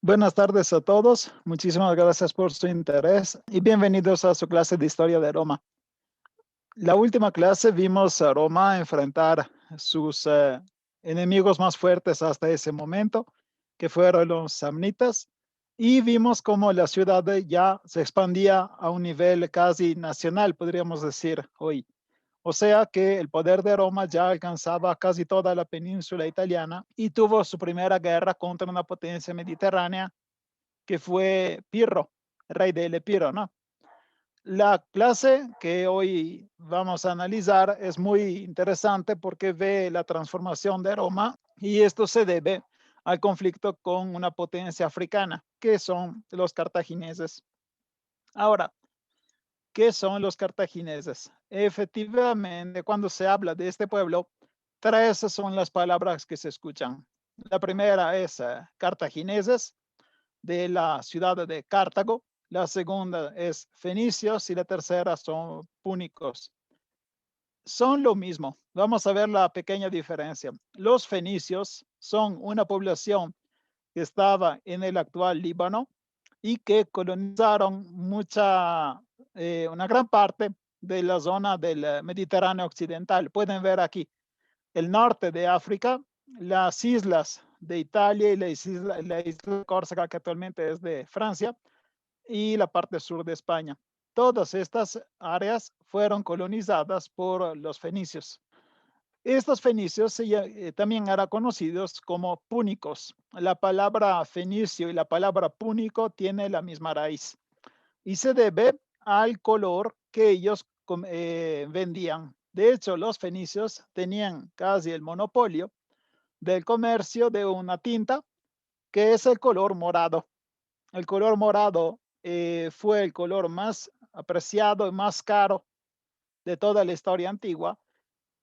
Buenas tardes a todos. Muchísimas gracias por su interés y bienvenidos a su clase de Historia de Roma. La última clase vimos a Roma enfrentar sus enemigos más fuertes hasta ese momento, que fueron los samnitas, y vimos cómo la ciudad ya se expandía a un nivel casi nacional, podríamos decir hoy. O sea que el poder de Roma ya alcanzaba casi toda la península italiana y tuvo su primera guerra contra una potencia mediterránea que fue Pirro, rey del Epiro, ¿no? La clase que hoy vamos a analizar es muy interesante porque ve la transformación de Roma y esto se debe al conflicto con una potencia africana, que son los cartagineses. Ahora, ¿qué son los cartagineses? Efectivamente, cuando se habla de este pueblo, tres son las palabras que se escuchan. La primera es cartagineses, de la ciudad de Cartago, la segunda es fenicios y la tercera son púnicos. Son lo mismo. Vamos a ver la pequeña diferencia. Los fenicios son una población que estaba en el actual Líbano y que colonizaron una gran parte de la zona del Mediterráneo occidental. Pueden ver aquí el norte de África, las islas de Italia y la isla de Córcega, que actualmente es de Francia, y la parte sur de España. Todas estas áreas fueron colonizadas por los fenicios. Estos fenicios también eran conocidos como púnicos. La palabra fenicio y la palabra púnico tienen la misma raíz y se debe al color que ellos vendían. De hecho, los fenicios tenían casi el monopolio del comercio de una tinta que es el color morado. El color morado fue el color más apreciado y más caro de toda la historia antigua,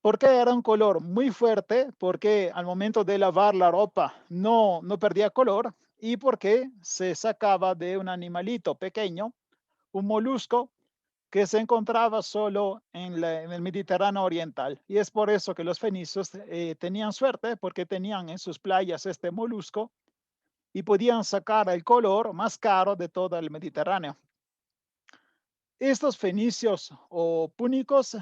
porque era un color muy fuerte, porque al momento de lavar la ropa no perdía color y porque se sacaba de un animalito pequeño, un molusco que se encontraba solo en el Mediterráneo oriental. Y es por eso que los fenicios tenían suerte, porque tenían en sus playas este molusco y podían sacar el color más caro de todo el Mediterráneo. Estos fenicios o púnicos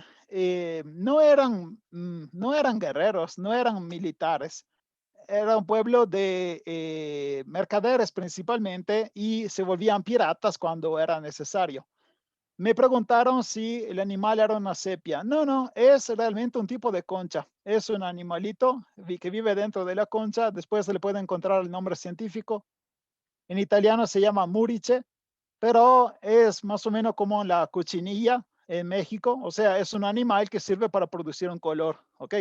no eran guerreros, no eran militares. Era un pueblo de mercaderes principalmente y se volvían piratas cuando era necesario. Me preguntaron si el animal era una sepia. No, no, es realmente un tipo de concha. Es un animalito que vive dentro de la concha. Después se le puede encontrar el nombre científico. En italiano se llama murice, pero es más o menos como la cochinilla en México. O sea, es un animal que sirve para producir un color. ¿Ok?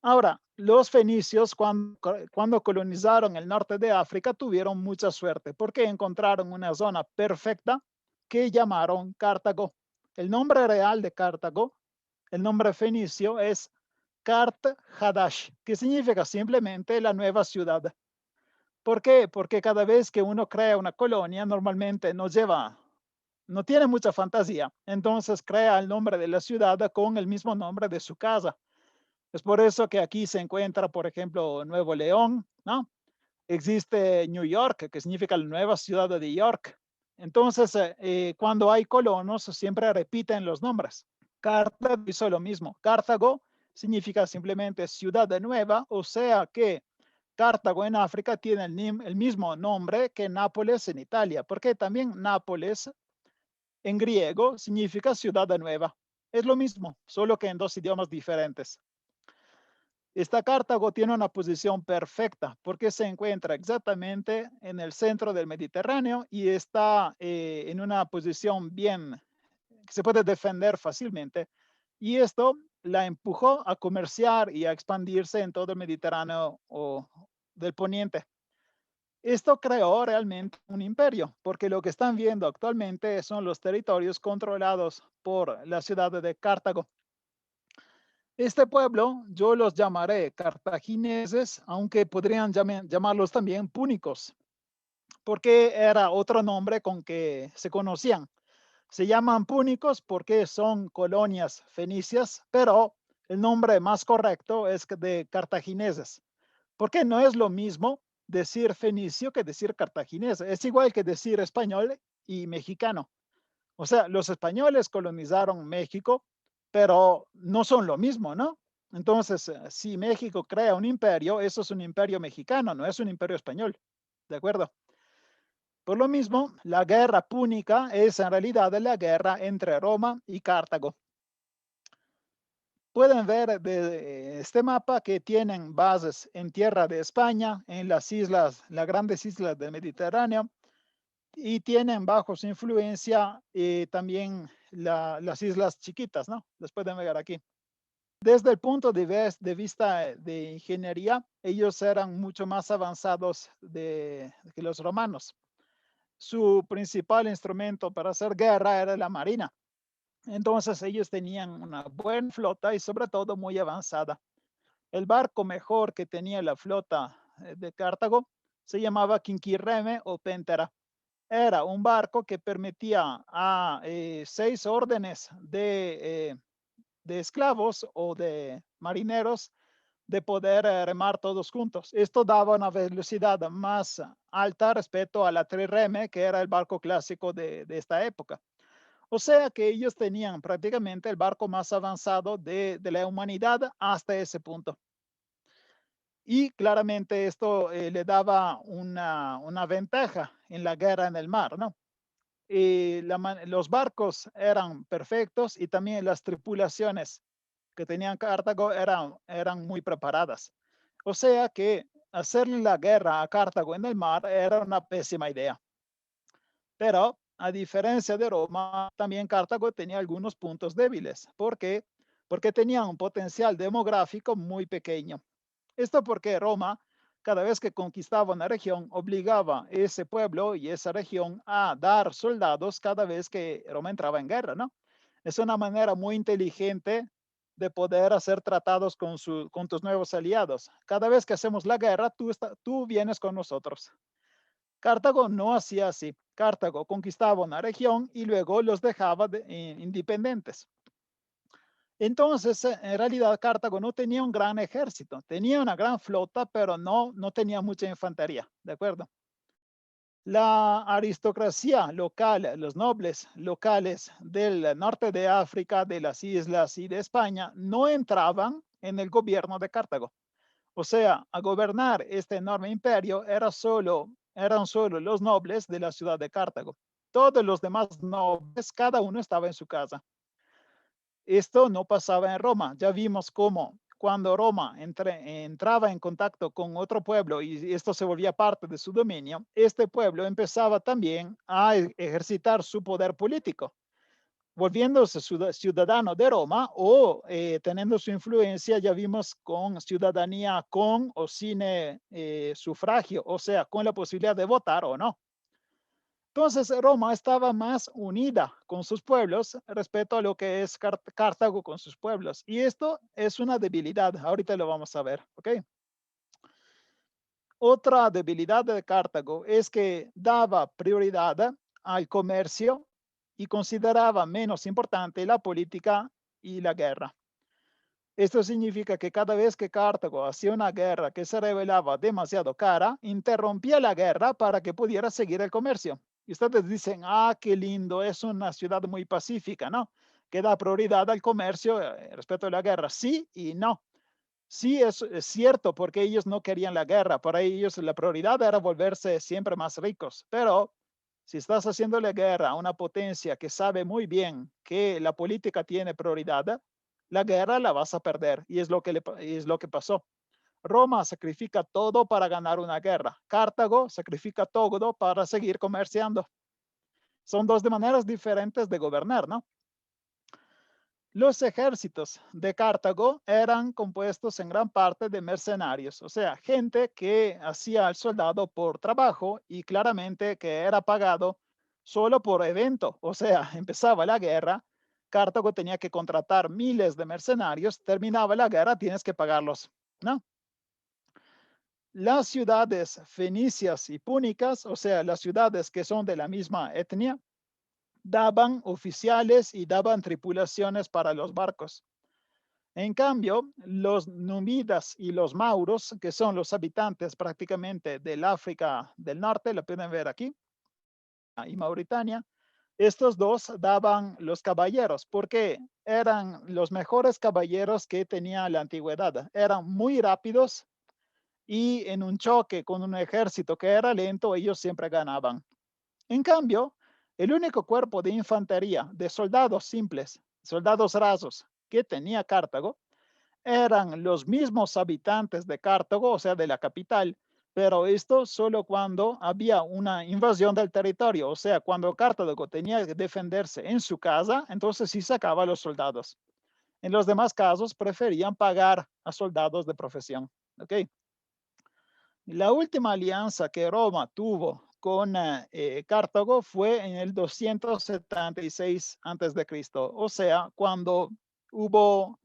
Ahora, los fenicios cuando colonizaron el norte de África tuvieron mucha suerte porque encontraron una zona perfecta que llamaron Cartago. El nombre real de Cartago, el nombre fenicio es Kart Hadash, que significa simplemente la nueva ciudad. ¿Por qué? Porque cada vez que uno crea una colonia, normalmente no tiene mucha fantasía. Entonces crea el nombre de la ciudad con el mismo nombre de su casa. Es por eso que aquí se encuentra, por ejemplo, Nuevo León, ¿no? Existe New York, que significa la nueva ciudad de York. Entonces, cuando hay colonos, siempre repiten los nombres. Cartago hizo lo mismo. Cartago significa simplemente ciudad nueva, o sea que Cartago en África tiene el mismo nombre que Nápoles en Italia, porque también Nápoles en griego significa ciudad nueva. Es lo mismo, solo que en dos idiomas diferentes. Esta Cartago tiene una posición perfecta porque se encuentra exactamente en el centro del Mediterráneo y está en una posición bien que se puede defender fácilmente. Y esto la empujó a comerciar y a expandirse en todo el Mediterráneo del Poniente. Esto creó realmente un imperio, porque lo que están viendo actualmente son los territorios controlados por la ciudad de Cartago. Este pueblo yo los llamaré cartagineses, aunque podrían llamarlos también púnicos, porque era otro nombre con que se conocían. Se llaman púnicos porque son colonias fenicias, pero el nombre más correcto es de cartagineses, porque no es lo mismo decir fenicio que decir cartaginés. Es igual que decir español y mexicano. O sea, los españoles colonizaron México, pero no son lo mismo, ¿no? Entonces, si México crea un imperio, eso es un imperio mexicano, no es un imperio español. ¿De acuerdo? Por lo mismo, la guerra púnica es en realidad la guerra entre Roma y Cartago. Pueden ver de este mapa que tienen bases en tierra de España, en las islas, las grandes islas del Mediterráneo, y tienen bajo su influencia también las islas chiquitas, ¿no? Las pueden ver aquí. Desde el punto de vista de ingeniería, ellos eran mucho más avanzados que los romanos. Su principal instrumento para hacer guerra era la marina. Entonces ellos tenían una buena flota y sobre todo muy avanzada. El barco mejor que tenía la flota de Cartago se llamaba Quinquirreme o Péntera. Era un barco que permitía a 6 órdenes de esclavos o de marineros de poder remar todos juntos. Esto daba una velocidad más alta respecto a la trireme, que era el barco clásico de esta época. O sea que ellos tenían prácticamente el barco más avanzado de la humanidad hasta ese punto. Y claramente esto le daba una ventaja en la guerra en el mar, ¿no? Los barcos eran perfectos y también las tripulaciones que tenían Cartago eran muy preparadas. O sea que hacerle la guerra a Cartago en el mar era una pésima idea. Pero a diferencia de Roma, también Cartago tenía algunos puntos débiles. ¿Por qué? Porque tenía un potencial demográfico muy pequeño. Esto porque Roma, cada vez que conquistaba una región, obligaba a ese pueblo y esa región a dar soldados cada vez que Roma entraba en guerra, ¿no? Es una manera muy inteligente de poder hacer tratados con tus nuevos aliados. Cada vez que hacemos la guerra, tú vienes con nosotros. Cartago no hacía así. Cartago conquistaba una región y luego los dejaba independientes. Entonces, en realidad, Cartago no tenía un gran ejército, tenía una gran flota, pero no tenía mucha infantería, ¿de acuerdo? La aristocracia local, los nobles locales del norte de África, de las islas y de España, no entraban en el gobierno de Cartago. O sea, a gobernar este enorme imperio eran solo los nobles de la ciudad de Cartago. Todos los demás nobles, cada uno estaba en su casa. Esto no pasaba en Roma. Ya vimos cómo cuando Roma entraba en contacto con otro pueblo y esto se volvía parte de su dominio, este pueblo empezaba también a ejercitar su poder político, volviéndose ciudadano de Roma o teniendo su influencia, ya vimos, con ciudadanía con o sin sufragio, o sea, con la posibilidad de votar o no. Entonces, Roma estaba más unida con sus pueblos respecto a lo que es Cartago con sus pueblos. Y esto es una debilidad. Ahorita lo vamos a ver, ¿ok? Otra debilidad de Cartago es que daba prioridad al comercio y consideraba menos importante la política y la guerra. Esto significa que cada vez que Cartago hacía una guerra que se revelaba demasiado cara, interrumpía la guerra para que pudiera seguir el comercio. Y ustedes dicen, ah, qué lindo, es una ciudad muy pacífica, ¿no? Que da prioridad al comercio respecto a la guerra. Sí y no. Sí, es cierto, porque ellos no querían la guerra. Para ellos la prioridad era volverse siempre más ricos. Pero si estás haciendo la guerra a una potencia que sabe muy bien que la política tiene prioridad, la guerra la vas a perder. Y es lo que pasó. Roma sacrifica todo para ganar una guerra. Cartago sacrifica todo para seguir comerciando. Son dos de maneras diferentes de gobernar, ¿no? Los ejércitos de Cartago eran compuestos en gran parte de mercenarios, o sea, gente que hacía al soldado por trabajo y claramente que era pagado solo por evento, o sea, empezaba la guerra, Cartago tenía que contratar miles de mercenarios, terminaba la guerra, tienes que pagarlos, ¿no? Las ciudades fenicias y púnicas, o sea, las ciudades que son de la misma etnia, daban oficiales y daban tripulaciones para los barcos. En cambio, los númidas y los mauros, que son los habitantes prácticamente del África del Norte, lo pueden ver aquí, y Mauritania, estos dos daban los caballeros, porque eran los mejores caballeros que tenía la antigüedad. Eran muy rápidos y en un choque con un ejército que era lento, ellos siempre ganaban. En cambio, el único cuerpo de infantería de soldados simples, soldados rasos, que tenía Cartago, eran los mismos habitantes de Cartago, o sea, de la capital, pero esto solo cuando había una invasión del territorio, o sea, cuando Cartago tenía que defenderse en su casa, entonces sí sacaba a los soldados. En los demás casos preferían pagar a soldados de profesión. ¿Ok? La última alianza que Roma tuvo con Cartago fue en el 276 a.C., o sea, cuando hubo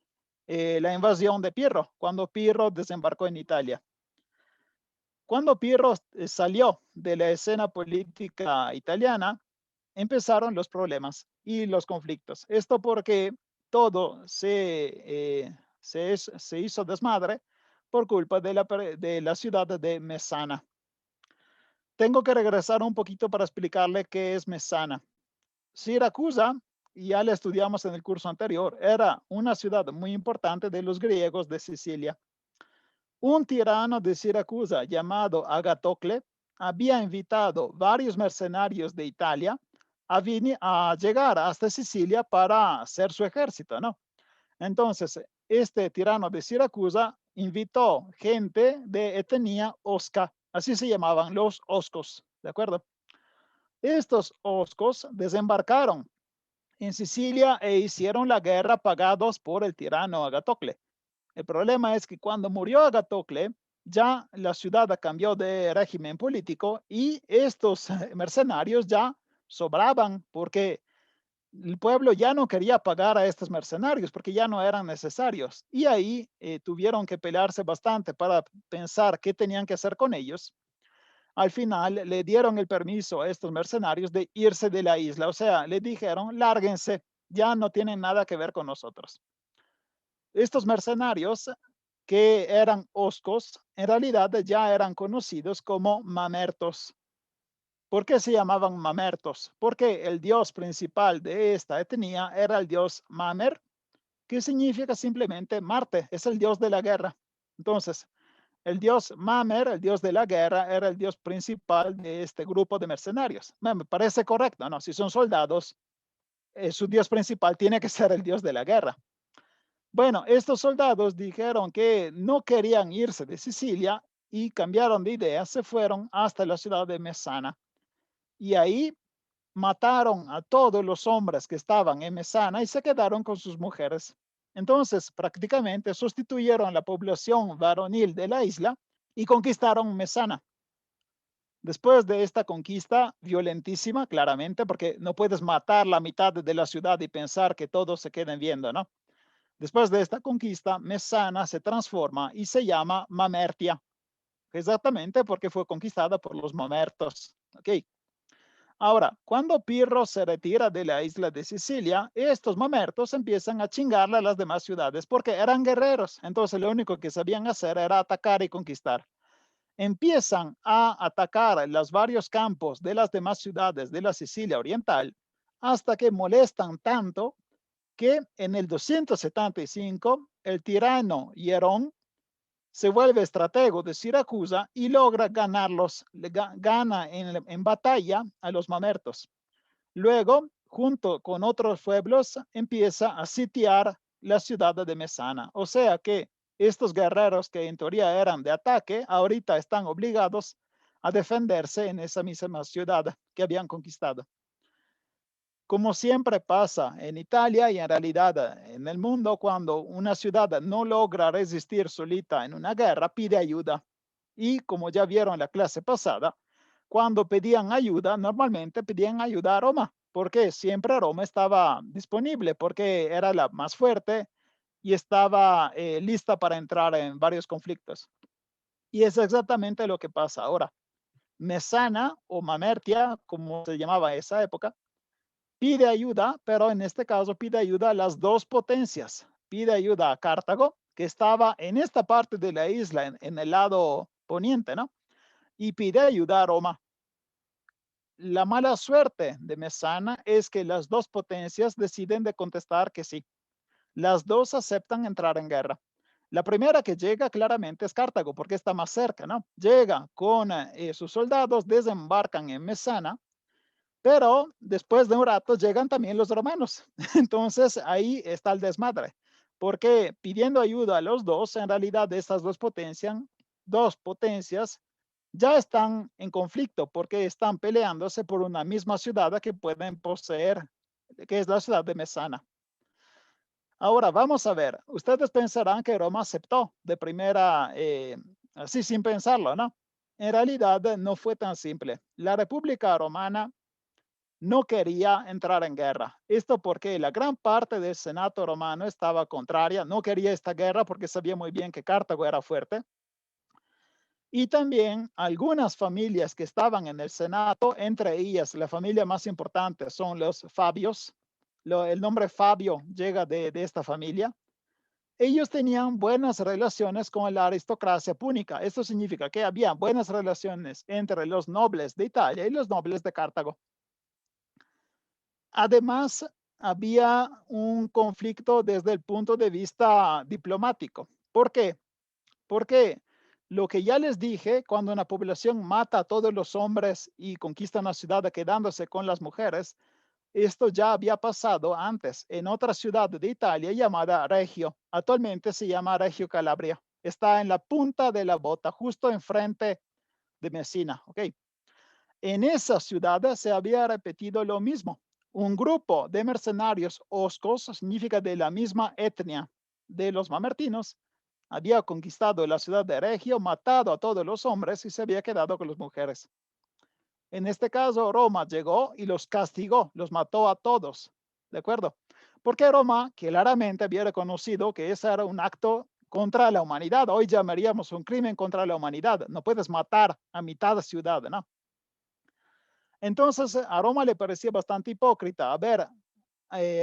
la invasión de Pirro, cuando Pirro desembarcó en Italia. Cuando Pirro salió de la escena política italiana, empezaron los problemas y los conflictos. Esto porque todo se hizo desmadre por culpa de la ciudad de Mesana. Tengo que regresar un poquito para explicarle qué es Mesana. Siracusa, ya la estudiamos en el curso anterior, era una ciudad muy importante de los griegos de Sicilia. Un tirano de Siracusa llamado Agatocle había invitado varios mercenarios de Italia a llegar hasta Sicilia para hacer su ejército, ¿no? Entonces, este tirano de Siracusa invitó gente de etnia osca, así se llamaban los oscos, ¿de acuerdo? Estos oscos desembarcaron en Sicilia e hicieron la guerra pagados por el tirano Agatocle. El problema es que cuando murió Agatocle, ya la ciudad cambió de régimen político y estos mercenarios ya sobraban porque el pueblo ya no quería pagar a estos mercenarios porque ya no eran necesarios. Y ahí tuvieron que pelearse bastante para pensar qué tenían que hacer con ellos. Al final le dieron el permiso a estos mercenarios de irse de la isla. O sea, le dijeron, lárguense, ya no tienen nada que ver con nosotros. Estos mercenarios que eran oscos, en realidad ya eran conocidos como mamertos. ¿Por qué se llamaban mamertos? Porque el dios principal de esta etnia era el dios Mamer, que significa simplemente Marte, es el dios de la guerra. Entonces, el dios Mamer, el dios de la guerra, era el dios principal de este grupo de mercenarios. Me parece correcto, ¿no? Si son soldados, su dios principal tiene que ser el dios de la guerra. Bueno, estos soldados dijeron que no querían irse de Sicilia y cambiaron de idea, se fueron hasta la ciudad de Mesana. Y ahí mataron a todos los hombres que estaban en Mesana y se quedaron con sus mujeres. Entonces, prácticamente sustituyeron la población varonil de la isla y conquistaron Mesana. Después de esta conquista violentísima, claramente, porque no puedes matar la mitad de la ciudad y pensar que todos se queden viendo, ¿no? Después de esta conquista, Mesana se transforma y se llama Mamertia, exactamente porque fue conquistada por los mamertos. ¿Ok? Ahora, cuando Pirro se retira de la isla de Sicilia, estos mamertos empiezan a chingarle a las demás ciudades porque eran guerreros. Entonces, lo único que sabían hacer era atacar y conquistar. Empiezan a atacar los varios campos de las demás ciudades de la Sicilia Oriental hasta que molestan tanto que en el 275 el tirano Hierón se vuelve estratego de Siracusa y logra ganarlos, gana en batalla a los mamertos. Luego, junto con otros pueblos, empieza a sitiar la ciudad de Mesana. O sea que estos guerreros que en teoría eran de ataque, ahorita están obligados a defenderse en esa misma ciudad que habían conquistado. Como siempre pasa en Italia y en realidad en el mundo, cuando una ciudad no logra resistir solita en una guerra, pide ayuda. Y como ya vieron en la clase pasada, cuando pedían ayuda, normalmente pedían ayuda a Roma, porque siempre Roma estaba disponible, porque era la más fuerte y estaba lista para entrar en varios conflictos. Y es exactamente lo que pasa ahora. Mesana o Mamertia, como se llamaba esa época, pide ayuda, pero en este caso pide ayuda a las dos potencias, pide ayuda a Cartago, que estaba en esta parte de la isla, en el lado poniente, ¿no? Y pide ayuda a Roma. La mala suerte de Mesana es que las dos potencias deciden de contestar que sí. Las dos aceptan entrar en guerra. La primera que llega claramente es Cartago, porque está más cerca, ¿no? Llega con sus soldados, desembarcan en Mesana, pero después de un rato llegan también los romanos. Entonces ahí está el desmadre, porque pidiendo ayuda a los dos, en realidad estas dos potencias ya están en conflicto porque están peleándose por una misma ciudad que pueden poseer, que es la ciudad de Mesana. Ahora vamos a ver, ustedes pensarán que Roma aceptó de primera, así sin pensarlo, ¿no? En realidad no fue tan simple. La República Romana no quería entrar en guerra. Esto porque la gran parte del Senado romano estaba contraria, no quería esta guerra porque sabía muy bien que Cartago era fuerte. Y también algunas familias que estaban en el Senado, entre ellas la familia más importante son los Fabios. El nombre Fabio llega de esta familia. Ellos tenían buenas relaciones con la aristocracia púnica. Esto significa que había buenas relaciones entre los nobles de Italia y los nobles de Cartago. Además, había un conflicto desde el punto de vista diplomático. ¿Por qué? Porque lo que ya les dije, cuando una población mata a todos los hombres y conquista una ciudad quedándose con las mujeres, esto ya había pasado antes en otra ciudad de Italia llamada Reggio. Actualmente se llama Reggio Calabria. Está en la punta de la bota, justo enfrente de Messina. ¿Okay? En esa ciudad se había repetido lo mismo. Un grupo de mercenarios oscos, significa de la misma etnia de los mamertinos, había conquistado la ciudad de Regio, matado a todos los hombres y se había quedado con las mujeres. En este caso, Roma llegó y los castigó, los mató a todos, ¿de acuerdo? Porque Roma claramente había reconocido que ese era un acto contra la humanidad. Hoy llamaríamos un crimen contra la humanidad. No puedes matar a mitad de ciudad, ¿no? Entonces, a Roma le parecía bastante hipócrita haber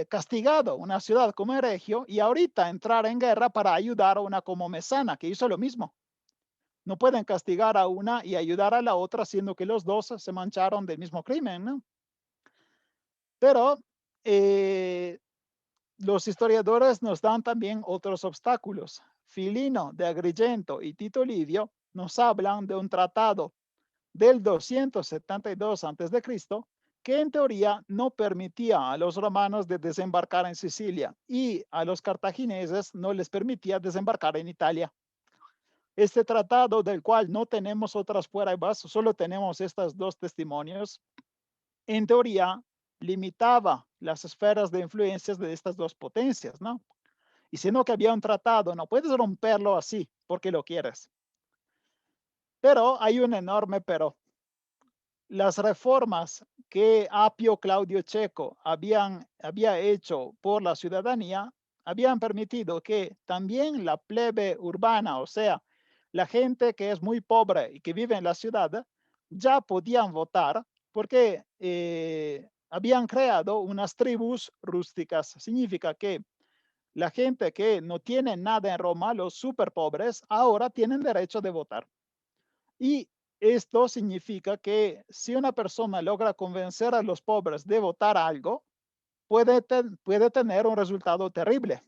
castigado una ciudad como Regio y ahorita entrar en guerra para ayudar a una como Mesana, que hizo lo mismo. No pueden castigar a una y ayudar a la otra, siendo que los dos se mancharon del mismo crimen, ¿no? Pero los historiadores nos dan también otros obstáculos. Filino de Agrigento y Tito Livio nos hablan de un tratado del 272 a.C., que en teoría no permitía a los romanos de desembarcar en Sicilia y a los cartagineses no les permitía desembarcar en Italia. Este tratado, del cual no tenemos otras pruebas, solo tenemos estos dos testimonios, en teoría limitaba las esferas de influencias de estas dos potencias, ¿no? Y siendo que había un tratado, no puedes romperlo así porque lo quieres. Pero hay un enorme pero. Las reformas que Apio Claudio Checo había hecho por la ciudadanía habían permitido que también la plebe urbana, o sea, la gente que es muy pobre y que vive en la ciudad, ya podían votar porque habían creado unas tribus rústicas. Significa que la gente que no tiene nada en Roma, los super pobres, ahora tienen derecho de votar. Y esto significa que si una persona logra convencer a los pobres de votar algo, puede tener un resultado terrible.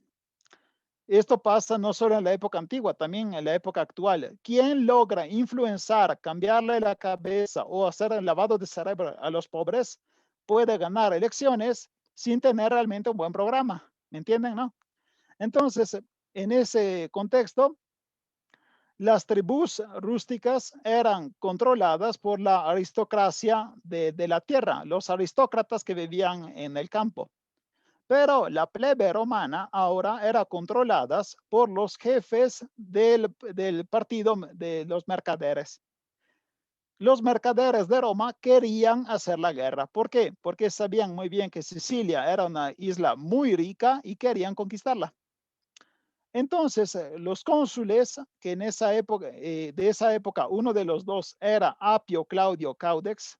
Esto pasa no solo en la época antigua, también en la época actual. ¿Quién logra influenciar, cambiarle la cabeza o hacer el lavado de cerebro a los pobres puede ganar elecciones sin tener realmente un buen programa? ¿Me entienden, no? Entonces, en ese contexto, las tribus rústicas eran controladas por la aristocracia de la tierra, los aristócratas que vivían en el campo. Pero la plebe romana ahora era controlada por los jefes del partido de los mercaderes. Los mercaderes de Roma querían hacer la guerra. ¿Por qué? Porque sabían muy bien que Sicilia era una isla muy rica y querían conquistarla. Entonces, los cónsules, que en esa época, de esa época, uno de los dos era Apio Claudio Caudex,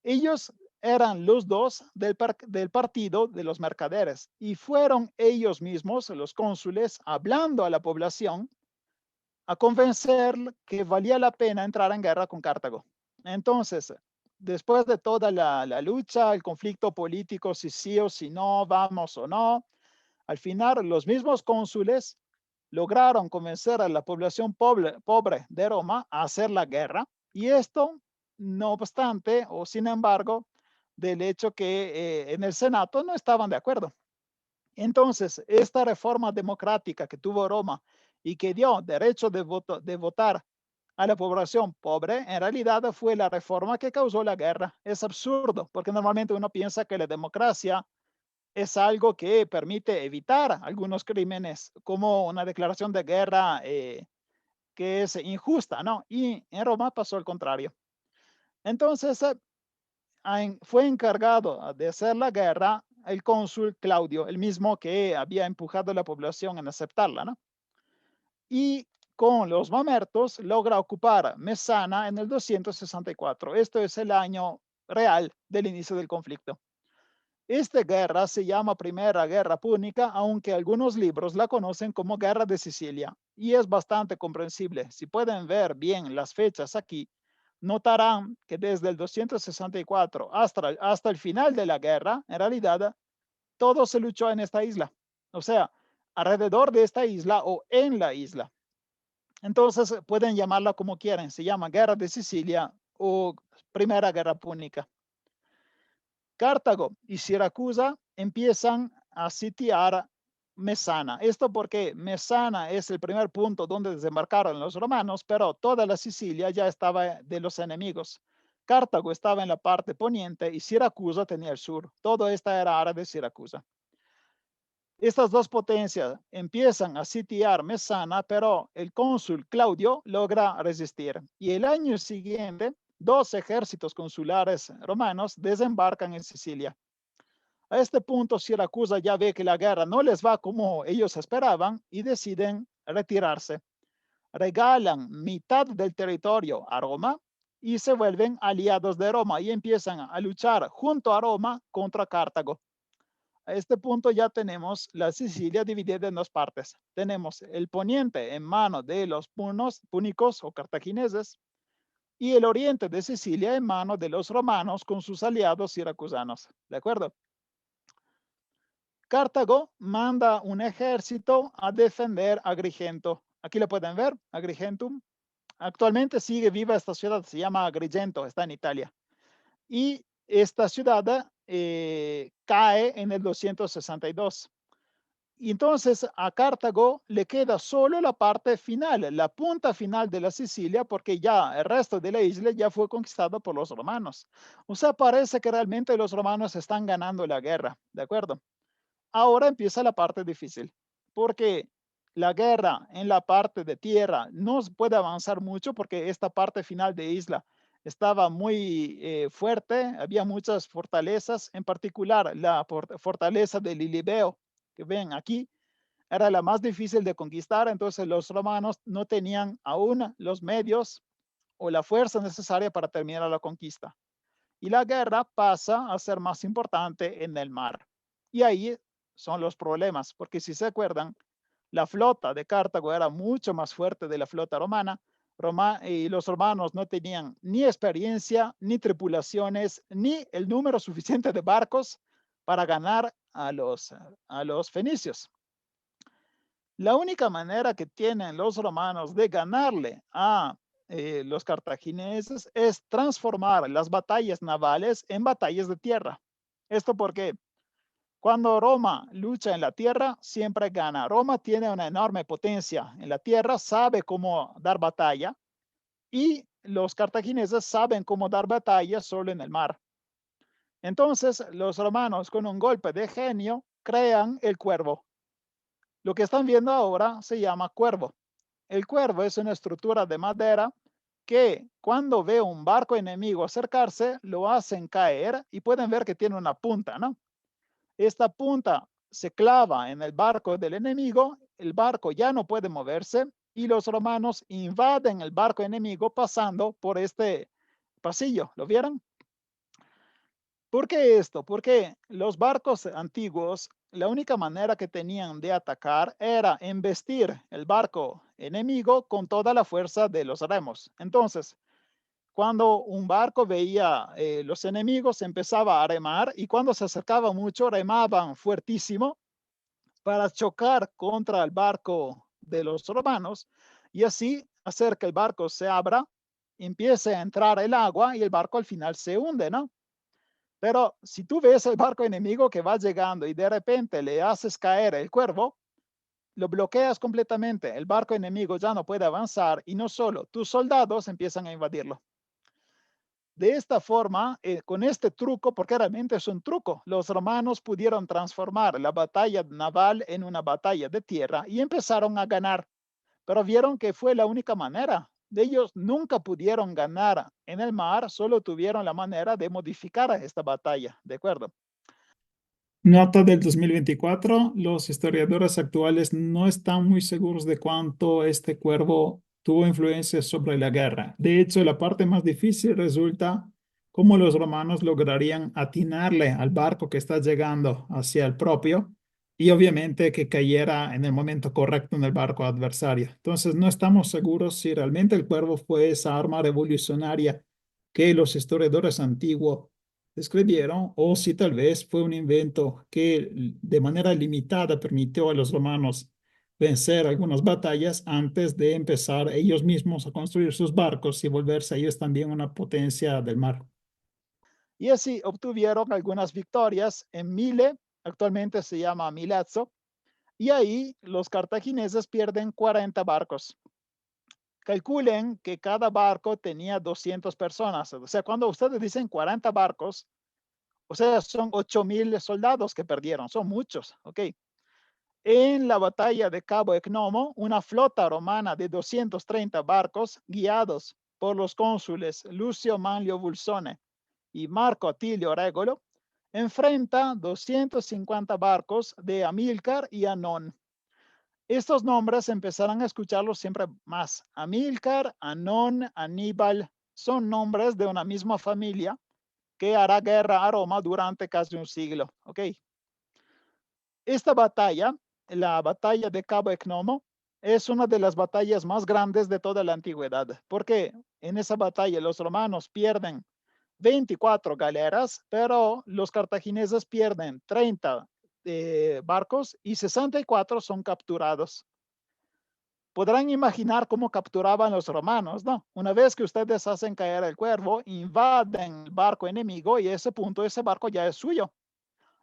ellos eran los dos del partido de los mercaderes y fueron ellos mismos, los cónsules, hablando a la población a convencer que valía la pena entrar en guerra con Cartago. Entonces, después de toda la lucha, el conflicto político, si sí o si no, vamos o no, al final los mismos cónsules lograron convencer a la población pobre de Roma a hacer la guerra, y esto, no obstante, o sin embargo, del hecho que en el Senado no estaban de acuerdo. Entonces, esta reforma democrática que tuvo Roma y que dio derecho de votar a la población pobre, en realidad fue la reforma que causó la guerra. Es absurdo, porque normalmente uno piensa que la democracia es algo que permite evitar algunos crímenes, como una declaración de guerra que es injusta, ¿no? Y en Roma pasó al contrario. Entonces, fue encargado de hacer la guerra el cónsul Claudio, el mismo que había empujado a la población en aceptarla, ¿no? Y con los mamertos logra ocupar Mesana en el 264. Esto es el año real del inicio del conflicto. Esta guerra se llama Primera Guerra Púnica, aunque algunos libros la conocen como Guerra de Sicilia, y es bastante comprensible. Si pueden ver bien las fechas aquí, notarán que desde el 264 hasta el final de la guerra, en realidad, todo se luchó en esta isla. O sea, alrededor de esta isla o en la isla. Entonces, pueden llamarla como quieran. Se llama Guerra de Sicilia o Primera Guerra Púnica. Cartago y Siracusa empiezan a sitiar Mesana. Esto porque Mesana es el primer punto donde desembarcaron los romanos, pero toda la Sicilia ya estaba de los enemigos. Cartago estaba en la parte poniente y Siracusa tenía el sur. Todo esta era área de Siracusa. Estas dos potencias empiezan a sitiar Mesana, pero el cónsul Claudio logra resistir. Y el año siguiente, dos ejércitos consulares romanos desembarcan en Sicilia. A este punto, Siracusa ya ve que la guerra no les va como ellos esperaban y deciden retirarse. Regalan mitad del territorio a Roma y se vuelven aliados de Roma y empiezan a luchar junto a Roma contra Cartago. A este punto ya tenemos la Sicilia dividida en dos partes. Tenemos el poniente en manos de los púnicos o cartagineses y el oriente de Sicilia en manos de los romanos con sus aliados siracusanos. ¿De acuerdo? Cartago manda un ejército a defender Agrigento. Aquí lo pueden ver, Agrigentum. Actualmente sigue viva esta ciudad, se llama Agrigento, está en Italia. Y esta ciudad cae en el 262. Y entonces a Cartago le queda solo la parte final, la punta final de la Sicilia, porque ya el resto de la isla ya fue conquistado por los romanos. O sea, parece que realmente los romanos están ganando la guerra, ¿de acuerdo? Ahora empieza la parte difícil, porque la guerra en la parte de tierra no puede avanzar mucho porque esta parte final de isla estaba muy fuerte, había muchas fortalezas, en particular la fortaleza de Lilibeo, que ven aquí, era la más difícil de conquistar, entonces los romanos no tenían aún los medios o la fuerza necesaria para terminar la conquista. Y la guerra pasa a ser más importante en el mar. Y ahí son los problemas, porque si se acuerdan, la flota de Cartago era mucho más fuerte de la flota romana, y los romanos no tenían ni experiencia, ni tripulaciones, ni el número suficiente de barcos para ganar a los fenicios. La única manera que tienen los romanos de ganarle a los cartagineses es transformar las batallas navales en batallas de tierra. Esto porque cuando Roma lucha en la tierra, siempre gana. Roma tiene una enorme potencia en la tierra, sabe cómo dar batalla, y los cartagineses saben cómo dar batalla solo en el mar. Entonces, los romanos, con un golpe de genio, crean el cuervo. Lo que están viendo ahora se llama cuervo. El cuervo es una estructura de madera que cuando ve un barco enemigo acercarse, lo hacen caer y pueden ver que tiene una punta, ¿no? Esta punta se clava en el barco del enemigo, el barco ya no puede moverse y los romanos invaden el barco enemigo pasando por este pasillo. ¿Lo vieron? ¿Por qué esto? Porque los barcos antiguos, la única manera que tenían de atacar era embestir el barco enemigo con toda la fuerza de los remos. Entonces, cuando un barco veía los enemigos, empezaba a remar y cuando se acercaba mucho, remaban fuertísimo para chocar contra el barco de los romanos y así hacer que el barco se abra, empiece a entrar el agua y el barco al final se hunde, ¿no? Pero si tú ves el barco enemigo que va llegando y de repente le haces caer el cuervo, lo bloqueas completamente. El barco enemigo ya no puede avanzar y no solo, tus soldados empiezan a invadirlo. De esta forma, con este truco, porque realmente es un truco, los romanos pudieron transformar la batalla naval en una batalla de tierra y empezaron a ganar, pero vieron que fue la única manera. Ellos nunca pudieron ganar en el mar, solo tuvieron la manera de modificar esta batalla, ¿de acuerdo? Nota del 2024, los historiadores actuales no están muy seguros de cuánto este cuervo tuvo influencia sobre la guerra. De hecho, la parte más difícil resulta cómo los romanos lograrían atinarle al barco que está llegando hacia el propio y obviamente que cayera en el momento correcto en el barco adversario. Entonces, no estamos seguros si realmente el cuervo fue esa arma revolucionaria que los historiadores antiguos escribieron, o si tal vez fue un invento que de manera limitada permitió a los romanos vencer algunas batallas antes de empezar ellos mismos a construir sus barcos y volverse ellos también una potencia del mar. Y así obtuvieron algunas victorias en Mile, actualmente se llama Milazzo, y ahí los cartagineses pierden 40 barcos. Calculen que cada barco tenía 200 personas. O sea, cuando ustedes dicen 40 barcos, o sea, son 8,000 soldados que perdieron, son muchos, ¿ok? En la batalla de Cabo Ecnomo, una flota romana de 230 barcos guiados por los cónsules Lucio Manlio Vulsone y Marco Atilio Regolo, enfrenta 250 barcos de Amílcar y Anón. Estos nombres empezarán a escucharlos siempre más. Amílcar, Anón, Aníbal, son nombres de una misma familia que hará guerra a Roma durante casi un siglo. ¿Ok? Esta batalla, la batalla de Cabo Ecnomo, es una de las batallas más grandes de toda la antigüedad, porque en esa batalla los romanos pierden 24 galeras, pero los cartagineses pierden 30 barcos y 64 son capturados. Podrán imaginar cómo capturaban los romanos, ¿no? Una vez que ustedes hacen caer el cuervo, invaden el barco enemigo y a ese punto ese barco ya es suyo.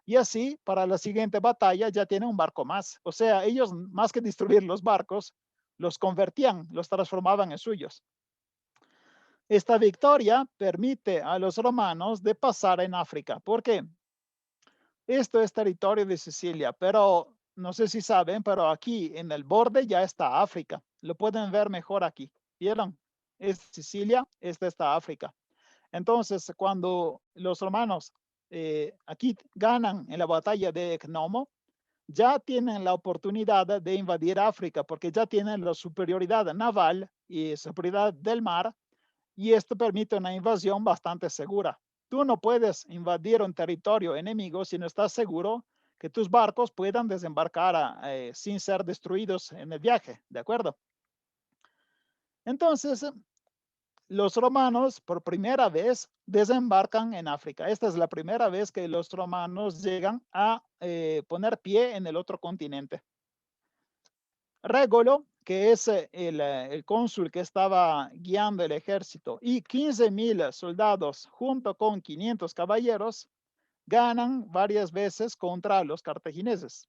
Y así, para la siguiente batalla ya tienen un barco más. O sea, ellos más que destruir los barcos, los convertían, los transformaban en suyos. Esta victoria permite a los romanos de pasar en África. ¿Por qué? Esto es territorio de Sicilia, pero no sé si saben, pero aquí en el borde ya está África. Lo pueden ver mejor aquí. ¿Vieron? Es Sicilia, esta está África. Entonces, cuando los romanos aquí ganan en la batalla de Gnomo, ya tienen la oportunidad de invadir África porque ya tienen la superioridad naval y superioridad del mar y esto permite una invasión bastante segura. Tú no puedes invadir un territorio enemigo si no estás seguro que tus barcos puedan desembarcar sin ser destruidos en el viaje, ¿de acuerdo? Entonces, los romanos por primera vez desembarcan en África. Esta es la primera vez que los romanos llegan a poner pie en el otro continente. Regolo, que es el cónsul que estaba guiando el ejército, y 15,000 soldados junto con 500 caballeros ganan varias veces contra los cartagineses.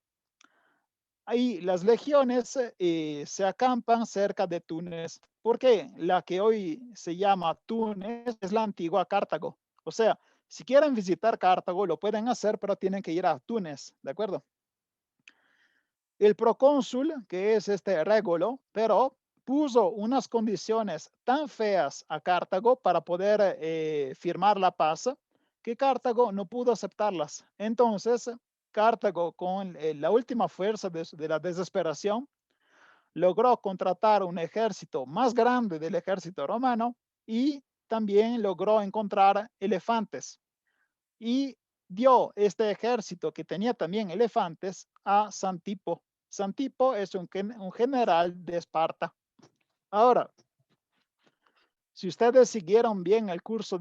Ahí las legiones se acampan cerca de Túnez, porque la que hoy se llama Túnez es la antigua Cartago. O sea, si quieren visitar Cartago, lo pueden hacer, pero tienen que ir a Túnez, ¿de acuerdo? El procónsul, que es este Régulo, pero puso unas condiciones tan feas a Cartago para poder firmar la paz que Cartago no pudo aceptarlas. Entonces, Cartago, con la última fuerza de la desesperación, logró contratar un ejército más grande del ejército romano y también logró encontrar elefantes. y dio este ejército que tenía también elefantes a Santipo. Santipo es un general de Esparta. Ahora, si ustedes siguieron bien el curso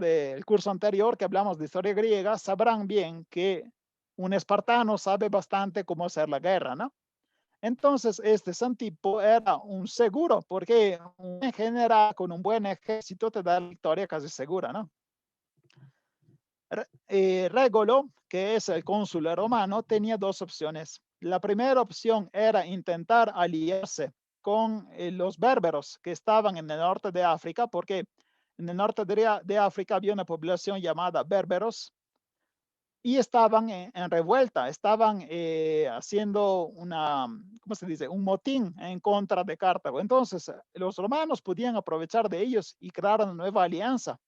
anterior que hablamos de historia griega, sabrán bien que un espartano sabe bastante cómo hacer la guerra, ¿no? Entonces, este Santipo era un seguro, porque un general con un buen ejército te da la victoria casi segura, ¿no? Régolo, que es el cónsul romano, tenía dos opciones. La primera opción era intentar aliarse con los bérberos que estaban en el norte de África, porque en el norte de África había una población llamada bérberos y estaban en revuelta, estaban haciendo ¿cómo se dice? Un motín en contra de Cartago. Entonces, los romanos podían aprovechar de ellos y crear una nueva alianza.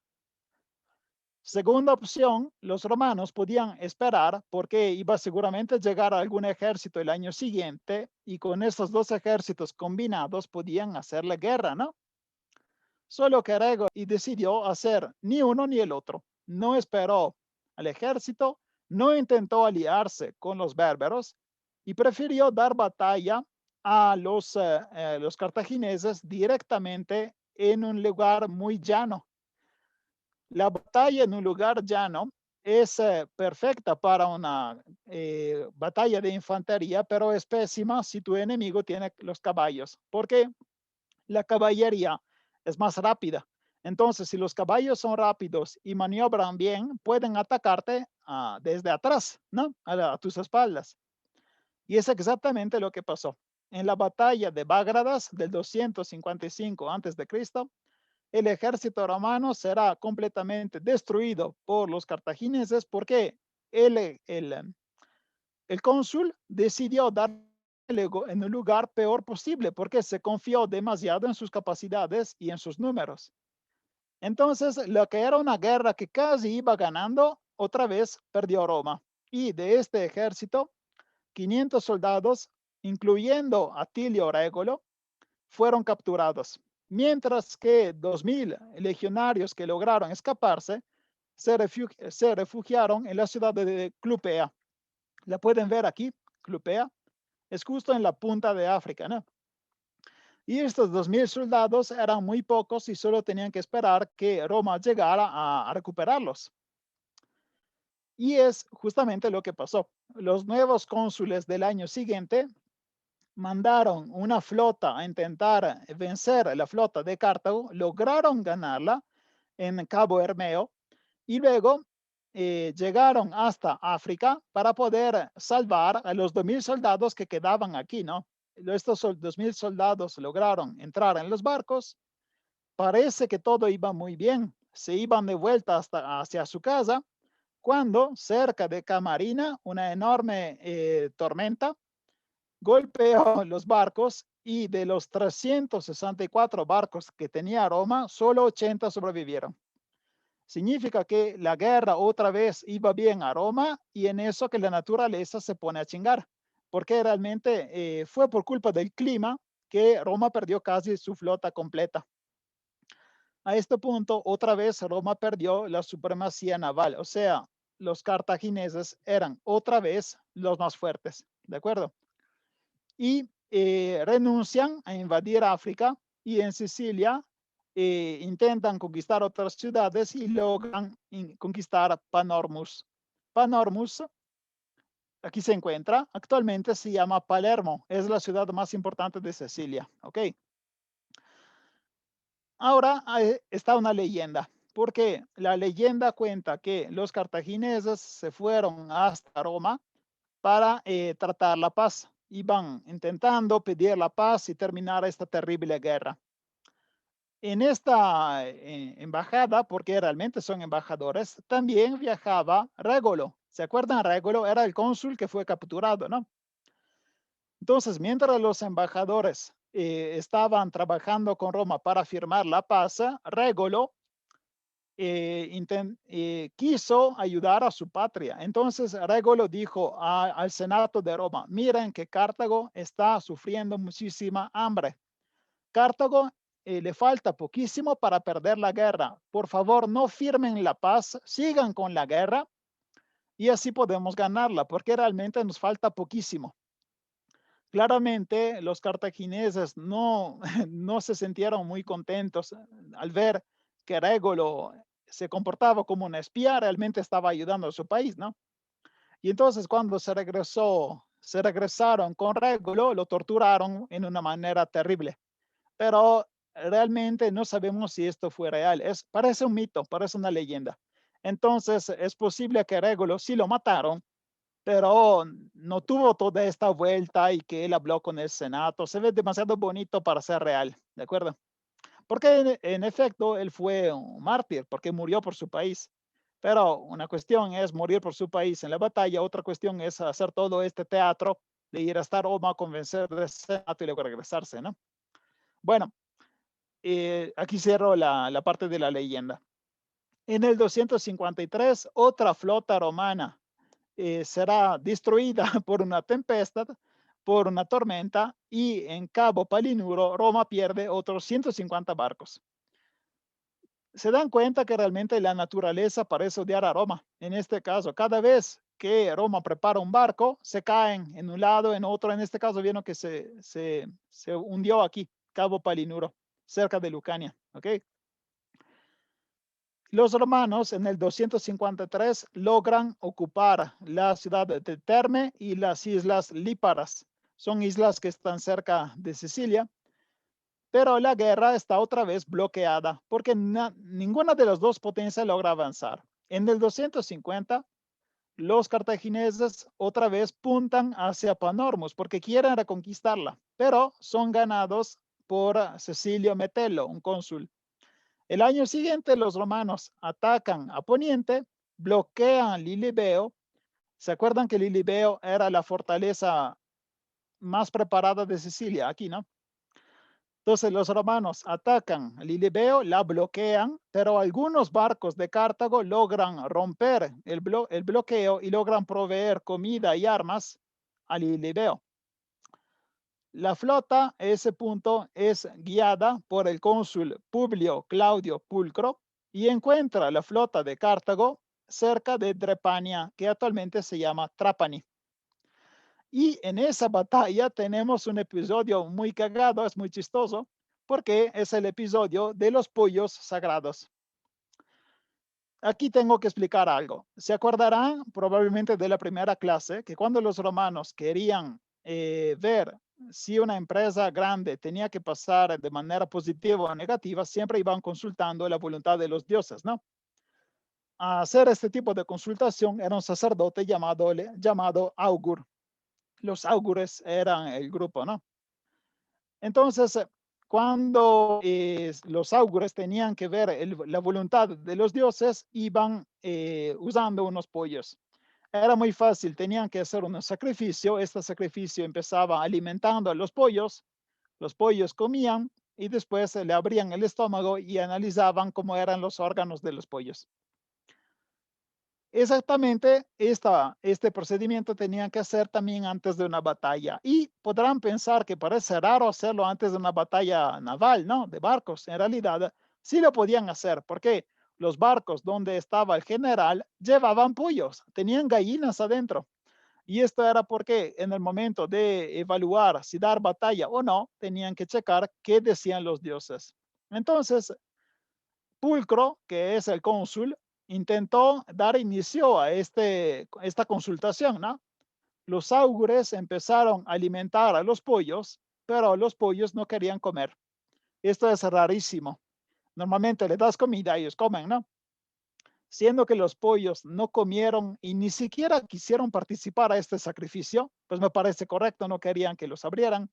Segunda opción, los romanos podían esperar porque iba seguramente a llegar algún ejército el año siguiente y con estos dos ejércitos combinados podían hacer la guerra, ¿no? Solo que Rego y decidió hacer ni uno ni el otro. No esperó al ejército, no intentó aliarse con los bárbaros y prefirió dar batalla a los cartagineses directamente en un lugar muy llano. La batalla en un lugar llano es perfecta para una batalla de infantería, pero es pésima si tu enemigo tiene los caballos, porque la caballería es más rápida. Entonces, si los caballos son rápidos y maniobran bien, pueden atacarte desde atrás, ¿no? A tus espaldas. Y es exactamente lo que pasó. En la batalla de Bágradas del 255 a.C., el ejército romano será completamente destruido por los cartagineses porque el cónsul decidió dar en el lugar peor posible porque se confió demasiado en sus capacidades y en sus números. Entonces, lo que era una guerra que casi iba ganando, otra vez perdió Roma. Y de este ejército, 500 soldados, incluyendo a Tilio Regolo, fueron capturados, mientras que 2.000 legionarios que lograron escaparse se refugiaron en la ciudad de Clupea. La pueden ver aquí, Clupea, es justo en la punta de África, ¿no? Y estos 2.000 soldados eran muy pocos y solo tenían que esperar que Roma llegara a recuperarlos. Y es justamente lo que pasó. Los nuevos cónsules del año siguiente mandaron una flota a intentar vencer la flota de Cartago, lograron ganarla en Cabo Hermeo y luego llegaron hasta África para poder salvar a los 2.000 soldados que quedaban aquí, ¿no? Estos 2.000 soldados lograron entrar en los barcos. Parece que todo iba muy bien. Se iban de vuelta hacia su casa cuando cerca de Camarina una enorme tormenta golpeó los barcos y de los 364 barcos que tenía Roma, solo 80 sobrevivieron. Significa que la guerra otra vez iba bien a Roma y en eso que la naturaleza se pone a chingar, porque realmente fue por culpa del clima que Roma perdió casi su flota completa. A este punto, otra vez Roma perdió la supremacía naval, o sea, los cartagineses eran otra vez los más fuertes, ¿de acuerdo? Y renuncian a invadir África y en Sicilia intentan conquistar otras ciudades y logran conquistar Panormus. Panormus, aquí se encuentra, actualmente se llama Palermo, es la ciudad más importante de Sicilia, ¿ok? Ahora está una leyenda, porque la leyenda cuenta que los cartagineses se fueron hasta Roma para tratar la paz. Iban intentando pedir la paz y terminar esta terrible guerra. En esta embajada, porque realmente son embajadores, también viajaba Régolo. ¿Se acuerdan? Régolo era el cónsul que fue capturado, ¿no? Entonces, mientras los embajadores estaban trabajando con Roma para firmar la paz, Régolo quiso ayudar a su patria. Entonces Régolo dijo al Senado de Roma, miren que Cartago está sufriendo muchísima hambre. Cartago le falta poquísimo para perder la guerra. Por favor, no firmen la paz, sigan con la guerra y así podemos ganarla, porque realmente nos falta poquísimo. Claramente los cartagineses no, no se sintieron muy contentos al ver que Régulo se comportaba como un espía, realmente estaba ayudando a su país, ¿no? Y entonces cuando se regresaron con Régulo, lo torturaron en una manera terrible. Pero realmente no sabemos si esto fue real. Parece un mito, parece una leyenda. Entonces es posible que Régulo sí lo mataron, pero no tuvo toda esta vuelta y que él habló con el Senado. Se ve demasiado bonito para ser real, ¿de acuerdo? Porque en efecto él fue un mártir, porque murió por su país. Pero una cuestión es morir por su país en la batalla, otra cuestión es hacer todo este teatro de ir hasta Roma, convencer del Senado y luego regresarse, ¿no? Bueno, aquí cierro la parte de la leyenda. En el 253, otra flota romana será destruida por una tempestad, por una tormenta, y en Cabo Palinuro, Roma pierde otros 150 barcos. Se dan cuenta que realmente la naturaleza parece odiar a Roma. En este caso, cada vez que Roma prepara un barco, se caen en un lado, en otro. En este caso, vieron que se hundió aquí, Cabo Palinuro, cerca de Lucania. ¿Ok? Los romanos en el 253 logran ocupar la ciudad de Terme y las islas Líparas. Son islas que están cerca de Sicilia, pero la guerra está otra vez bloqueada porque ninguna de las dos potencias logra avanzar. En el 250, los cartagineses otra vez puntan hacia Panormus porque quieren reconquistarla, pero son ganados por Cecilio Metelo, un cónsul. El año siguiente los romanos atacan a Poniente, bloquean Lilibeo. ¿Se acuerdan que Lilibeo era la fortaleza más preparada de Sicilia? Aquí, ¿no? Entonces los romanos atacan Lilibeo, la bloquean, pero algunos barcos de Cartago logran romper el bloqueo y logran proveer comida y armas a Lilibeo. La flota a ese punto es guiada por el cónsul Publio Claudio Pulcro y encuentra la flota de Cartago cerca de Drepania, que actualmente se llama Trapani. Y en esa batalla tenemos un episodio muy cagado, es muy chistoso, porque es el episodio de los pollos sagrados. Aquí tengo que explicar algo. Se acordarán probablemente de la primera clase que cuando los romanos querían ver si una empresa grande tenía que pasar de manera positiva o negativa, siempre iban consultando la voluntad de los dioses, ¿no? A hacer este tipo de consultación era un sacerdote llamado augur. Los augures eran el grupo, ¿no? Entonces, cuando los augures tenían que ver la voluntad de los dioses, iban usando unos pollos. Era muy fácil, tenían que hacer un sacrificio. Este sacrificio empezaba alimentando a los pollos comían y después le abrían el estómago y analizaban cómo eran los órganos de los pollos. Exactamente este procedimiento tenían que hacer también antes de una batalla. Y podrán pensar que parece raro hacerlo antes de una batalla naval, ¿no? De barcos. En realidad, sí lo podían hacer porque los barcos donde estaba el general llevaban pollos, tenían gallinas adentro. Y esto era porque en el momento de evaluar si dar batalla o no, tenían que checar qué decían los dioses. Entonces, Pulcro, que es el cónsul, intentó dar inicio a esta consultación, ¿no? Los augures empezaron a alimentar a los pollos, pero los pollos no querían comer. Esto es rarísimo. Normalmente le das comida y ellos comen, ¿no? Siendo que los pollos no comieron y ni siquiera quisieron participar a este sacrificio, pues me parece correcto, no querían que los abrieran.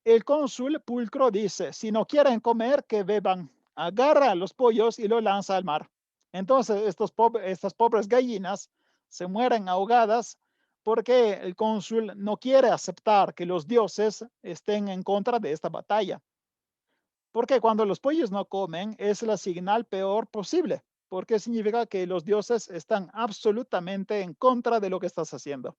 El cónsul Pulcro dice, si no quieren comer, que beban. Agarra a los pollos y lo lanza al mar. Entonces, estas pobres gallinas se mueren ahogadas porque el cónsul no quiere aceptar que los dioses estén en contra de esta batalla. Porque cuando los pollos no comen es la señal peor posible, porque significa que los dioses están absolutamente en contra de lo que estás haciendo.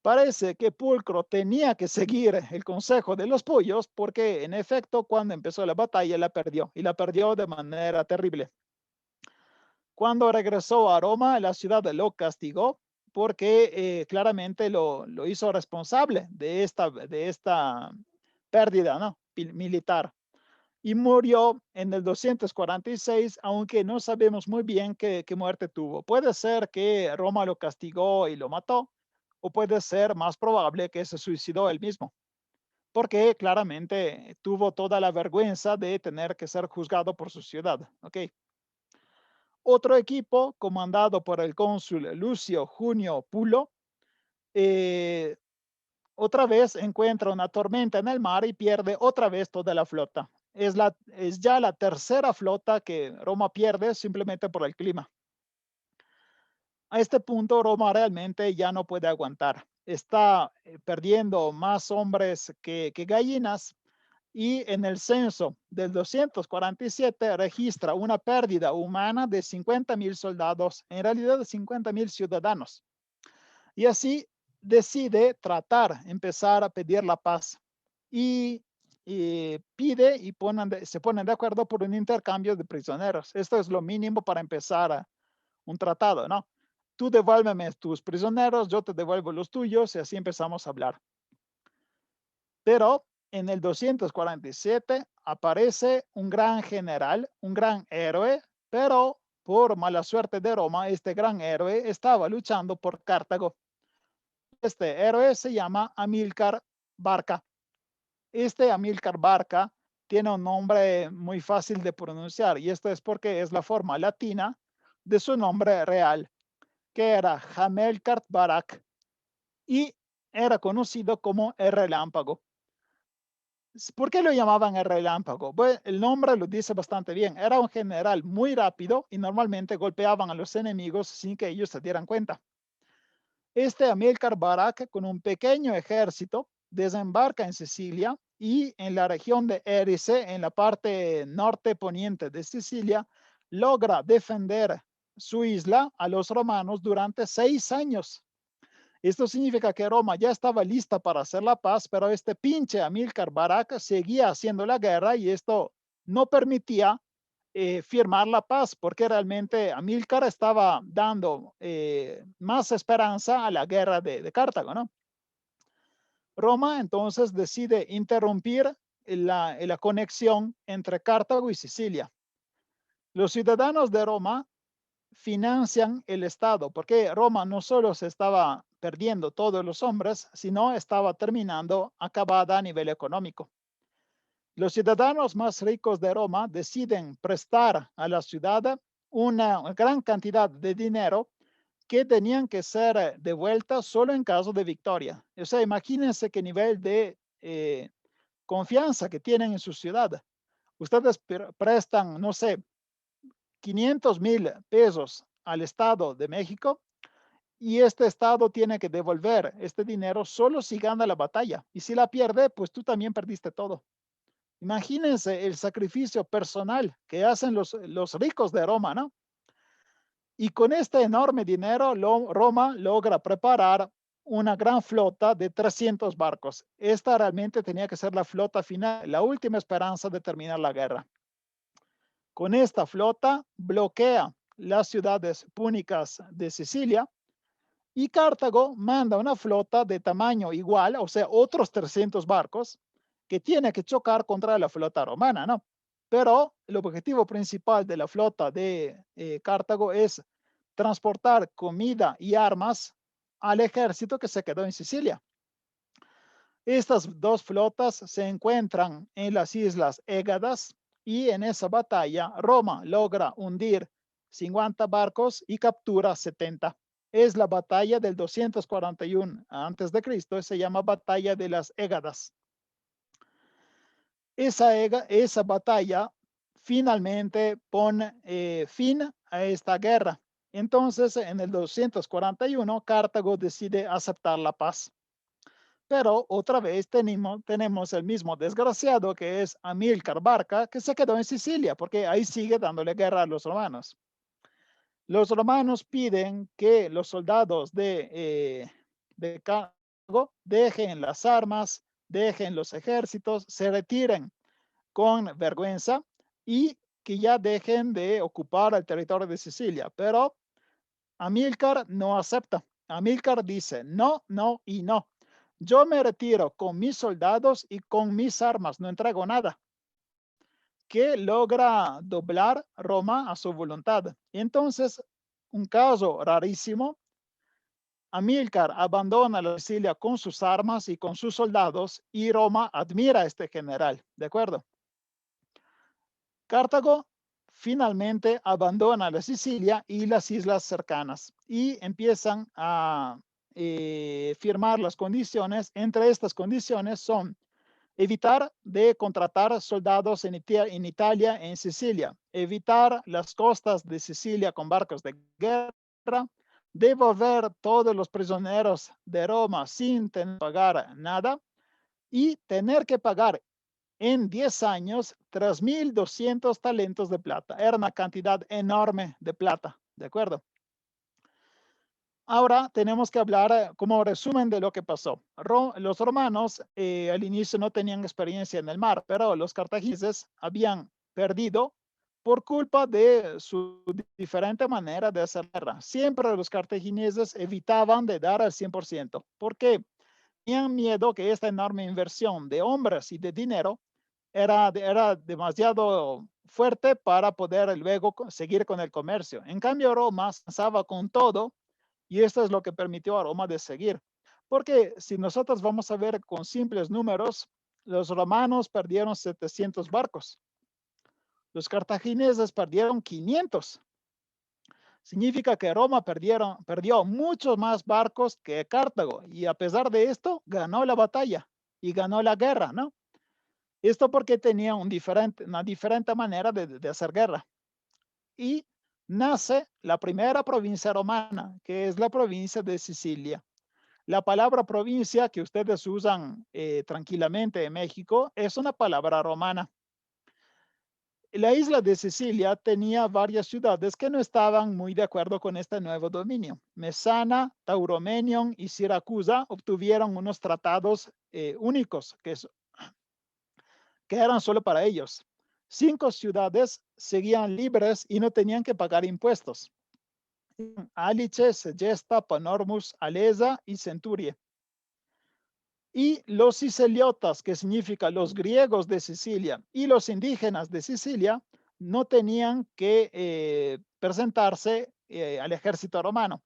Parece que Pulcro tenía que seguir el consejo de los pollos porque, en efecto, cuando empezó la batalla la perdió y la perdió de manera terrible. Cuando regresó a Roma, la ciudad lo castigó porque claramente lo hizo responsable de esta pérdida, ¿no? Militar. Y murió en el 246, aunque no sabemos muy bien qué muerte tuvo. Puede ser que Roma lo castigó y lo mató, o puede ser más probable que se suicidó él mismo, porque claramente tuvo toda la vergüenza de tener que ser juzgado por su ciudad. ¿Ok? Otro equipo, comandado por el cónsul Lucio Junio Pulo, eh, otra vez encuentra una tormenta en el mar y pierde otra vez toda la flota. Es ya la tercera flota que Roma pierde simplemente por el clima. A este punto, Roma realmente ya no puede aguantar. Está perdiendo más hombres que gallinas, y en el censo del 247 registra una pérdida humana de 50,000 soldados, en realidad de 50,000 ciudadanos. Y así decide empezar a pedir la paz. Y pide y se ponen de acuerdo por un intercambio de prisioneros. Esto es lo mínimo para empezar un tratado, ¿no? Tú devuélveme tus prisioneros, yo te devuelvo los tuyos y así empezamos a hablar. Pero en el 247 aparece un gran general, un gran héroe, pero por mala suerte de Roma, este gran héroe estaba luchando por Cartago. Este héroe se llama Amílcar Barca. Este Amílcar Barca tiene un nombre muy fácil de pronunciar, y esto es porque es la forma latina de su nombre real, que era Hamilcar Barak, y era conocido como el Relámpago. ¿Por qué lo llamaban el Relámpago? Pues el nombre lo dice bastante bien. Era un general muy rápido y normalmente golpeaban a los enemigos sin que ellos se dieran cuenta. Este Amílcar Barca, con un pequeño ejército, desembarca en Sicilia y en la región de Erice, en la parte norte poniente de Sicilia, logra defender su isla a los romanos durante 6 años. Esto significa que Roma ya estaba lista para hacer la paz, pero este pinche Amílcar Barca seguía haciendo la guerra, y esto no permitía firmar la paz, porque realmente Amílcar estaba dando más esperanza a la guerra de Cartago, ¿no? Roma entonces decide interrumpir la conexión entre Cartago y Sicilia. Los ciudadanos de Roma financian el Estado, porque Roma no solo se estaba perdiendo todos los hombres, sino estaba terminando acabada a nivel económico. Los ciudadanos más ricos de Roma deciden prestar a la ciudad una gran cantidad de dinero que tenían que ser devueltas solo en caso de victoria. O sea, imagínense qué nivel de confianza que tienen en su ciudad. Ustedes prestan, no sé, 500,000 pesos al Estado de México, y este Estado tiene que devolver este dinero solo si gana la batalla. Y si la pierde, pues tú también perdiste todo. Imagínense el sacrificio personal que hacen los ricos de Roma, ¿no? Y con este enorme dinero, Roma logra preparar una gran flota de 300 barcos. Esta realmente tenía que ser la flota final, la última esperanza de terminar la guerra. Con esta flota bloquea las ciudades púnicas de Sicilia, y Cartago manda una flota de tamaño igual, o sea, otros 300 barcos, que tiene que chocar contra la flota romana, ¿no? Pero el objetivo principal de la flota de Cartago es transportar comida y armas al ejército que se quedó en Sicilia. Estas dos flotas se encuentran en las islas Égadas, y en esa batalla Roma logra hundir 50 barcos y captura 70. Es la batalla del 241 antes de Cristo, se llama Batalla de las Égadas. Esa batalla finalmente pone fin a esta guerra. Entonces, en el 241, Cartago decide aceptar la paz. Pero otra vez tenemos el mismo desgraciado, que es Amílcar Barca, que se quedó en Sicilia, porque ahí sigue dándole guerra a los romanos. Los romanos piden que los soldados de Cartago dejen las armas, dejen los ejércitos, se retiren con vergüenza, y que ya dejen de ocupar el territorio de Sicilia, pero Amílcar no acepta. Amílcar dice no, no y no. Yo me retiro con mis soldados y con mis armas, no entrego nada, que logra doblar Roma a su voluntad. Entonces, un caso rarísimo, Amílcar abandona la Sicilia con sus armas y con sus soldados y Roma admira a este general, ¿de acuerdo? Cartago finalmente abandona la Sicilia y las islas cercanas y empiezan a firmar las condiciones. Entre estas condiciones son evitar de contratar soldados en Italia, en Sicilia, evitar las costas de Sicilia con barcos de guerra, devolver todos los prisioneros de Roma sin tener que pagar nada y tener que pagar en 10 años 3.200 talentos de plata. Era una cantidad enorme de plata, ¿de acuerdo? Ahora tenemos que hablar como resumen de lo que pasó. Los romanos al inicio no tenían experiencia en el mar, pero los cartagineses habían perdido por culpa de su diferente manera de hacer guerra. Siempre los cartagineses evitaban de dar al 100%. ¿Por qué? Tenían miedo que esta enorme inversión de hombres y de dinero era demasiado fuerte para poder luego seguir con el comercio. En cambio, Roma avanzaba con todo y esto es lo que permitió a Roma de seguir. Porque si nosotros vamos a ver con simples números, los romanos perdieron 700 barcos. Los cartagineses perdieron 500. Significa que Roma perdió muchos más barcos que Cartago y a pesar de esto ganó la batalla y ganó la guerra, ¿no? Esto porque tenía una diferente manera de hacer guerra. Y nace la primera provincia romana, que es la provincia de Sicilia. La palabra provincia que ustedes usan tranquilamente en México es una palabra romana. La isla de Sicilia tenía varias ciudades que no estaban muy de acuerdo con este nuevo dominio. Mesana, Tauromenion y Siracusa obtuvieron unos tratados únicos que eran solo para ellos. 5 ciudades seguían libres y no tenían que pagar impuestos. Alice, Segesta, Panormus, Alesa y Centurie. Y los siceliotas, que significa los griegos de Sicilia, y los indígenas de Sicilia, no tenían que presentarse al ejército romano.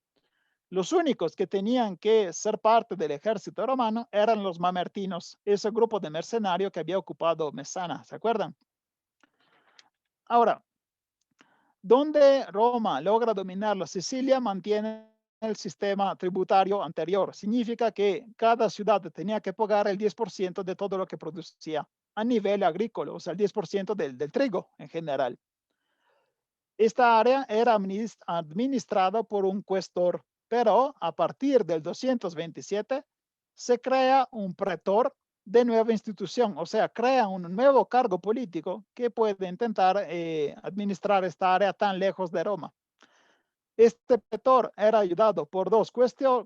Los únicos que tenían que ser parte del ejército romano eran los mamertinos, ese grupo de mercenarios que había ocupado Mesana, ¿se acuerdan? Ahora, donde Roma logra dominar la Sicilia, mantiene el sistema tributario anterior. Significa que cada ciudad tenía que pagar el 10% de todo lo que producía a nivel agrícola, o sea, el 10% del trigo en general. Esta área era administrada por un cuestor, pero a partir del 227 se crea un pretor de nueva institución, o sea, crea un nuevo cargo político que puede intentar administrar esta área tan lejos de Roma. Este pretor era ayudado por 2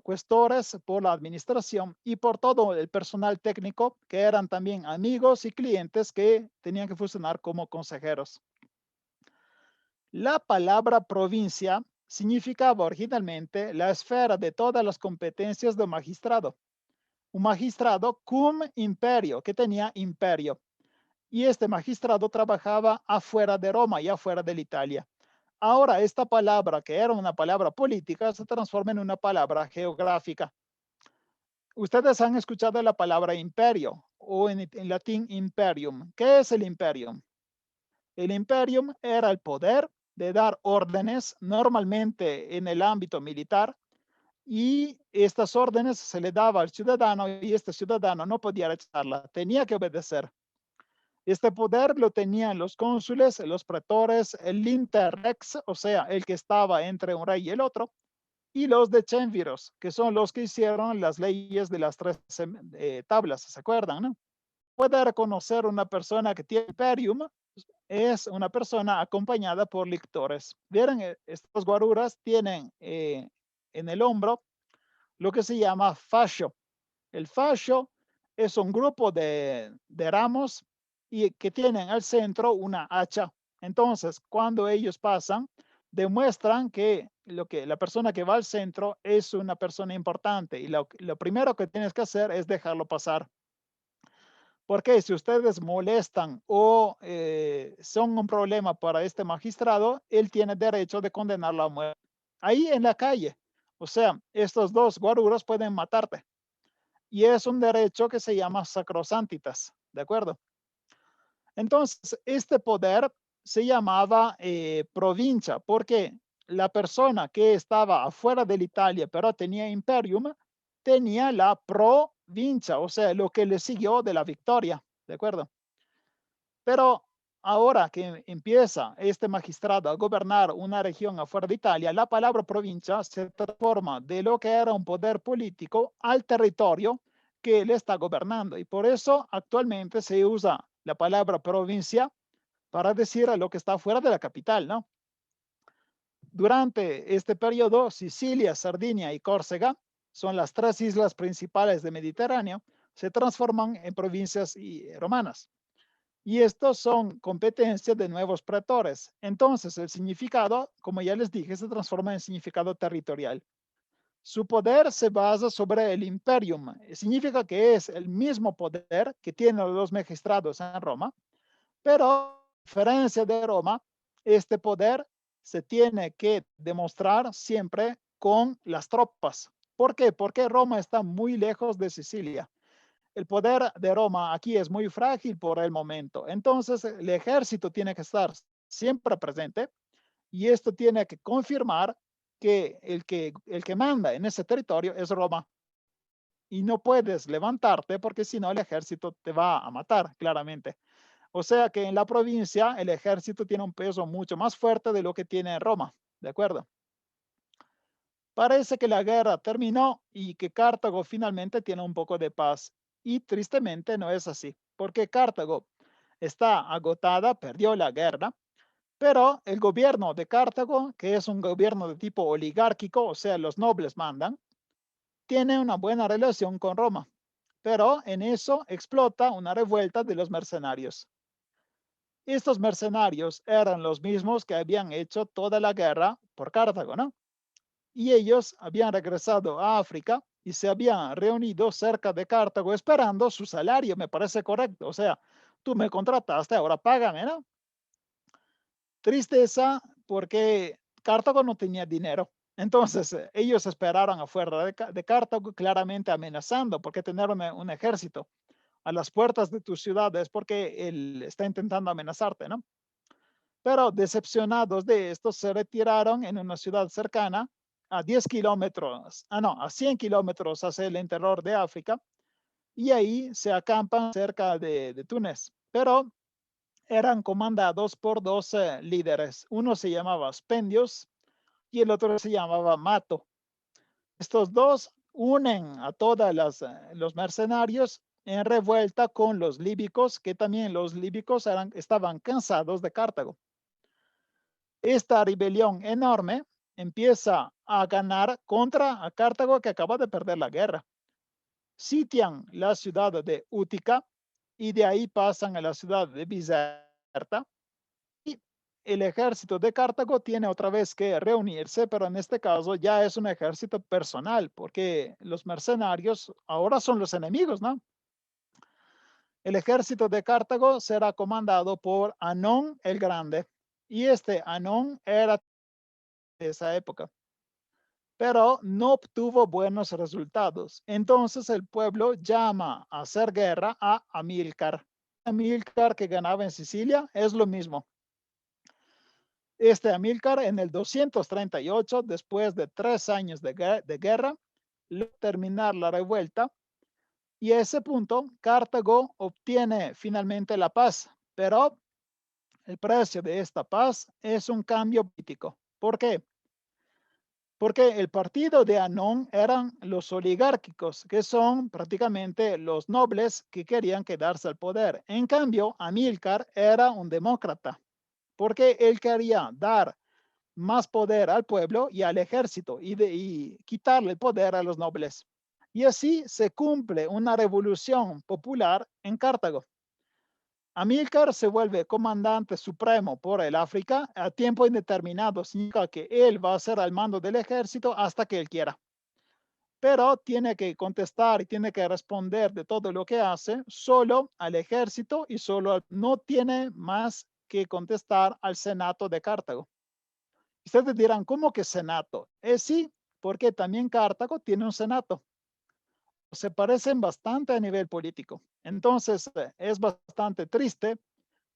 cuestores por la administración y por todo el personal técnico que eran también amigos y clientes que tenían que funcionar como consejeros. La palabra provincia significaba originalmente la esfera de todas las competencias de un magistrado. Un magistrado cum imperio, que tenía imperio. Y este magistrado trabajaba afuera de Roma y afuera de Italia. Ahora esta palabra, que era una palabra política, se transforma en una palabra geográfica. Ustedes han escuchado la palabra imperio o en latín imperium. ¿Qué es el imperium? El imperium era el poder de dar órdenes, normalmente en el ámbito militar, y estas órdenes se le daba al ciudadano y este ciudadano no podía rechazarla, tenía que obedecer. Este poder lo tenían los cónsules, los pretores, el interrex, o sea, el que estaba entre un rey y el otro, y los decemviros, que son los que hicieron las leyes de las 3 tablas, ¿se acuerdan? ¿No? Puede reconocer una persona que tiene imperium, es una persona acompañada por lictores. Vieron, estos guaruras tienen en el hombro lo que se llama fascio. El fascio es un grupo de ramos y que tienen al centro una hacha. Entonces, cuando ellos pasan, demuestran que la persona que va al centro es una persona importante y lo primero que tienes que hacer es dejarlo pasar. Porque si ustedes molestan o son un problema para este magistrado, él tiene derecho de condenarlo a muerte. Ahí en la calle. O sea, estos dos guaruros pueden matarte. Y es un derecho que se llama sacrosantitas. ¿De acuerdo? Entonces, este poder se llamaba provincia porque la persona que estaba afuera de Italia, pero tenía imperium, tenía la provincia, o sea, lo que le siguió de la victoria. ¿De acuerdo? Pero ahora que empieza este magistrado a gobernar una región afuera de Italia, la palabra provincia se transforma de lo que era un poder político al territorio que él está gobernando. Y por eso actualmente se usa la palabra provincia para decir a lo que está fuera de la capital, ¿no? Durante este periodo, Sicilia, Sardinia y Córcega son las tres islas principales del Mediterráneo, se transforman en provincias romanas. Y estos son competencias de nuevos pretores. Entonces, el significado, como ya les dije, se transforma en significado territorial. Su poder se basa sobre el imperium. Significa que es el mismo poder que tienen los magistrados en Roma, pero a diferencia de Roma, este poder se tiene que demostrar siempre con las tropas. ¿Por qué? Porque Roma está muy lejos de Sicilia. El poder de Roma aquí es muy frágil por el momento. Entonces, el ejército tiene que estar siempre presente y esto tiene que confirmar que el que manda en ese territorio es Roma. Y no puedes levantarte porque si no el ejército te va a matar, claramente. O sea que en la provincia el ejército tiene un peso mucho más fuerte de lo que tiene en Roma. ¿De acuerdo? Parece que la guerra terminó y que Cartago finalmente tiene un poco de paz. Y tristemente no es así, porque Cartago está agotada, perdió la guerra, pero el gobierno de Cartago, que es un gobierno de tipo oligárquico, o sea, los nobles mandan, tiene una buena relación con Roma. Pero en eso explota una revuelta de los mercenarios. Estos mercenarios eran los mismos que habían hecho toda la guerra por Cartago, ¿no? Y ellos habían regresado a África y se habían reunido cerca de Cartago esperando su salario, me parece correcto. O sea, tú me contrataste, ahora págame, ¿no? Tristeza porque Cartago no tenía dinero. Entonces, ellos esperaron afuera de Cartago, claramente amenazando, porque tener un ejército a las puertas de tu ciudad es porque él está intentando amenazarte, ¿no? Pero decepcionados de esto, se retiraron en una ciudad cercana a 10 kilómetros, no, a 100 kilómetros hacia el interior de África, y ahí se acampan cerca de Túnez. Pero eran comandados por dos líderes. Uno se llamaba Spendios y el otro se llamaba Mato. Estos dos unen a todos los mercenarios en revuelta con los líbicos, que también los líbicos estaban cansados de Cartago. Esta rebelión enorme empieza a ganar contra a Cartago, que acaba de perder la guerra. Sitian la ciudad de Útica y de ahí pasan a la ciudad de Bizerta. Y el ejército de Cartago tiene otra vez que reunirse, pero en este caso ya es un ejército personal, porque los mercenarios ahora son los enemigos, ¿no? El ejército de Cartago será comandado por Anón el Grande. Y este Anón era de esa época, pero no obtuvo buenos resultados. Entonces el pueblo llama a hacer guerra a Amílcar. Amílcar, que ganaba en Sicilia, es lo mismo. Este Amílcar en el 238, después de 3 años de guerra, logra terminar la revuelta y a ese punto Cartago obtiene finalmente la paz, pero el precio de esta paz es un cambio político. ¿Por qué? Porque el partido de Anón eran los oligárquicos, que son prácticamente los nobles que querían quedarse al poder. En cambio, Amílcar era un demócrata, porque él quería dar más poder al pueblo y al ejército y quitarle el poder a los nobles. Y así se cumple una revolución popular en Cartago. Amílcar se vuelve comandante supremo por el África a tiempo indeterminado, significa que él va a ser al mando del ejército hasta que él quiera. Pero tiene que contestar y tiene que responder de todo lo que hace solo al ejército y solo no tiene más que contestar al Senato de Cartago. Ustedes dirán, ¿cómo que Senato? Sí, porque también Cartago tiene un Senato. Se parecen bastante a nivel político. Entonces, es bastante triste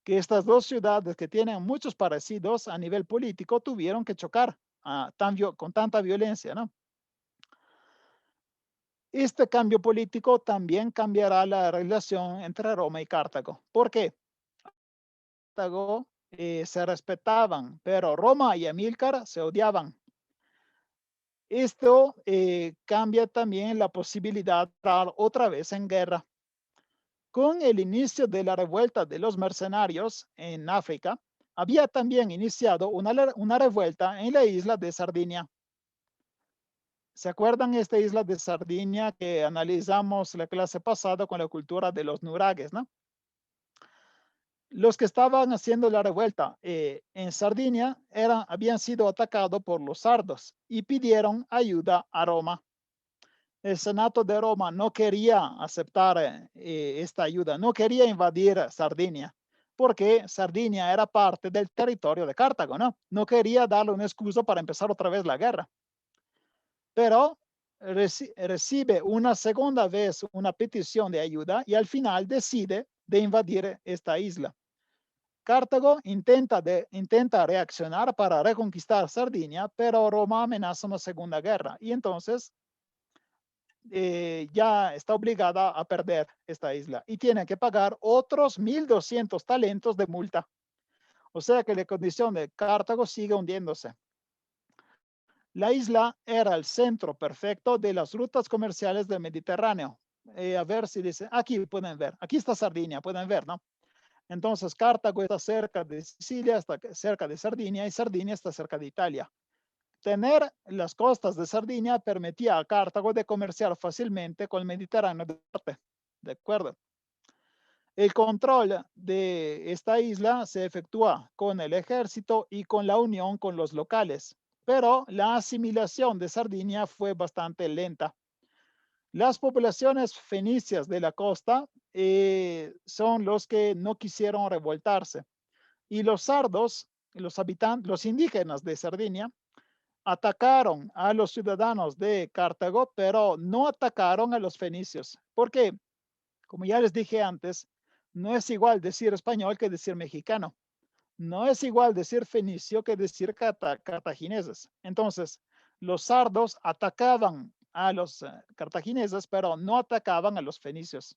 que estas dos ciudades que tienen muchos parecidos a nivel político tuvieron que chocar con tanta violencia, ¿no? Este cambio político también cambiará la relación entre Roma y Cartago. ¿Por qué? Cartago se respetaban, pero Roma y Amílcar se odiaban. Esto cambia también la posibilidad de entrar otra vez en guerra. Con el inicio de la revuelta de los mercenarios en África, había también iniciado una revuelta en la isla de Sardinia. ¿Se acuerdan esta isla de Sardinia que analizamos la clase pasada con la cultura de los nuragues, no? Los que estaban haciendo la revuelta en Sardinia habían sido atacados por los sardos y pidieron ayuda a Roma. El Senato de Roma no quería aceptar esta ayuda, no quería invadir Sardinia, porque Sardinia era parte del territorio de Cartago, ¿no? No quería darle una excusa para empezar otra vez la guerra. Pero recibe una segunda vez una petición de ayuda y al final decide de invadir esta isla. Cartago intenta reaccionar para reconquistar Sardinia, pero Roma amenaza una segunda guerra y entonces ya está obligada a perder esta isla y tiene que pagar otros 1.200 talentos de multa. O sea que la condición de Cartago sigue hundiéndose. La isla era el centro perfecto de las rutas comerciales del Mediterráneo. A ver si dice, aquí pueden ver, aquí está Sardinia, pueden ver, ¿no? Entonces Cartago está cerca de Sicilia, está cerca de Sardinia y Sardinia está cerca de Italia. Tener las costas de Sardinia permitía a Cartago de comerciar fácilmente con el Mediterráneo del norte. ¿De acuerdo? El control de esta isla se efectúa con el ejército y con la unión con los locales, pero la asimilación de Sardinia fue bastante lenta. Las poblaciones fenicias de la costa son los que no quisieron revoltarse y los sardos, los indígenas de Sardinia, atacaron a los ciudadanos de Cartago, pero no atacaron a los fenicios, porque, como ya les dije antes, no es igual decir español que decir mexicano. No es igual decir fenicio que decir cartagineses. Entonces, los sardos atacaban a los cartagineses, pero no atacaban a los fenicios.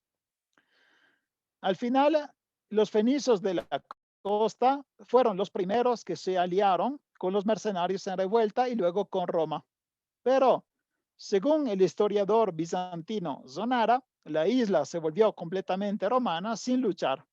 Al final, los fenicios de la costa fueron los primeros que se aliaron con los mercenarios en revuelta y luego con Roma. Pero, según el historiador bizantino Zonara, la isla se volvió completamente romana sin luchar.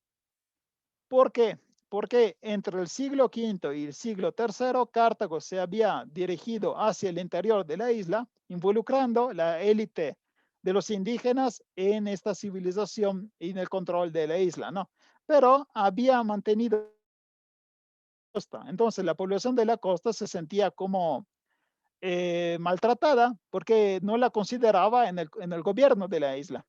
¿Por qué? Porque entre el siglo V y el siglo III, Cartago se había dirigido hacia el interior de la isla, involucrando la élite de los indígenas en esta civilización y en el control de la isla, ¿no? Pero había mantenido costa. Entonces la población de la costa se sentía como maltratada porque no la consideraba en el gobierno de la isla.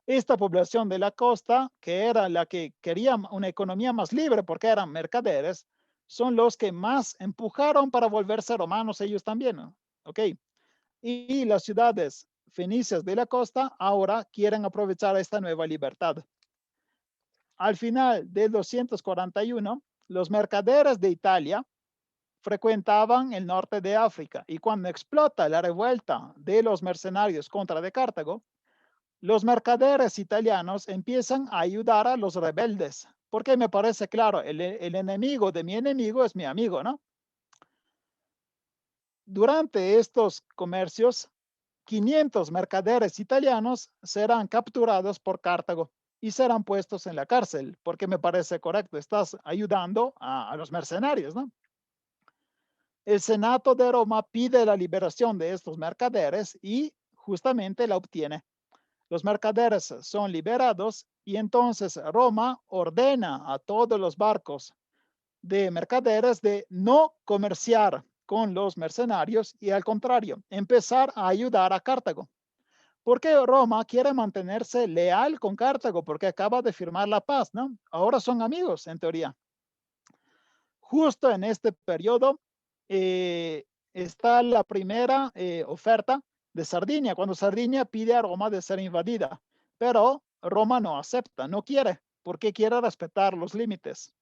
Esta población de la costa, que era la que quería una economía más libre porque eran mercaderes, son los que más empujaron para volverse romanos ellos también, ¿no? ¿Ok? Y las ciudades fenicias de la costa ahora quieren aprovechar esta nueva libertad. Al final del 241, los mercaderes de Italia frecuentaban el norte de África y cuando explota la revuelta de los mercenarios contra de Cartago, los mercaderes italianos empiezan a ayudar a los rebeldes, porque me parece claro, el enemigo de mi enemigo es mi amigo, ¿no? Durante estos comercios, 500 mercaderes italianos serán capturados por Cartago y serán puestos en la cárcel, porque me parece correcto, estás ayudando a los mercenarios, ¿no? El Senato de Roma pide la liberación de estos mercaderes y justamente la obtiene. Los mercaderes son liberados y entonces Roma ordena a todos los barcos de mercaderes de no comerciar con los mercenarios y al contrario, empezar a ayudar a Cartago. Porque Roma quiere mantenerse leal con Cartago porque acaba de firmar la paz, ¿no? Ahora son amigos, en teoría. Justo en este periodo está la primera oferta de Sardinia, cuando Sardinia pide a Roma de ser invadida, pero Roma no acepta, no quiere, porque quiere respetar los límites.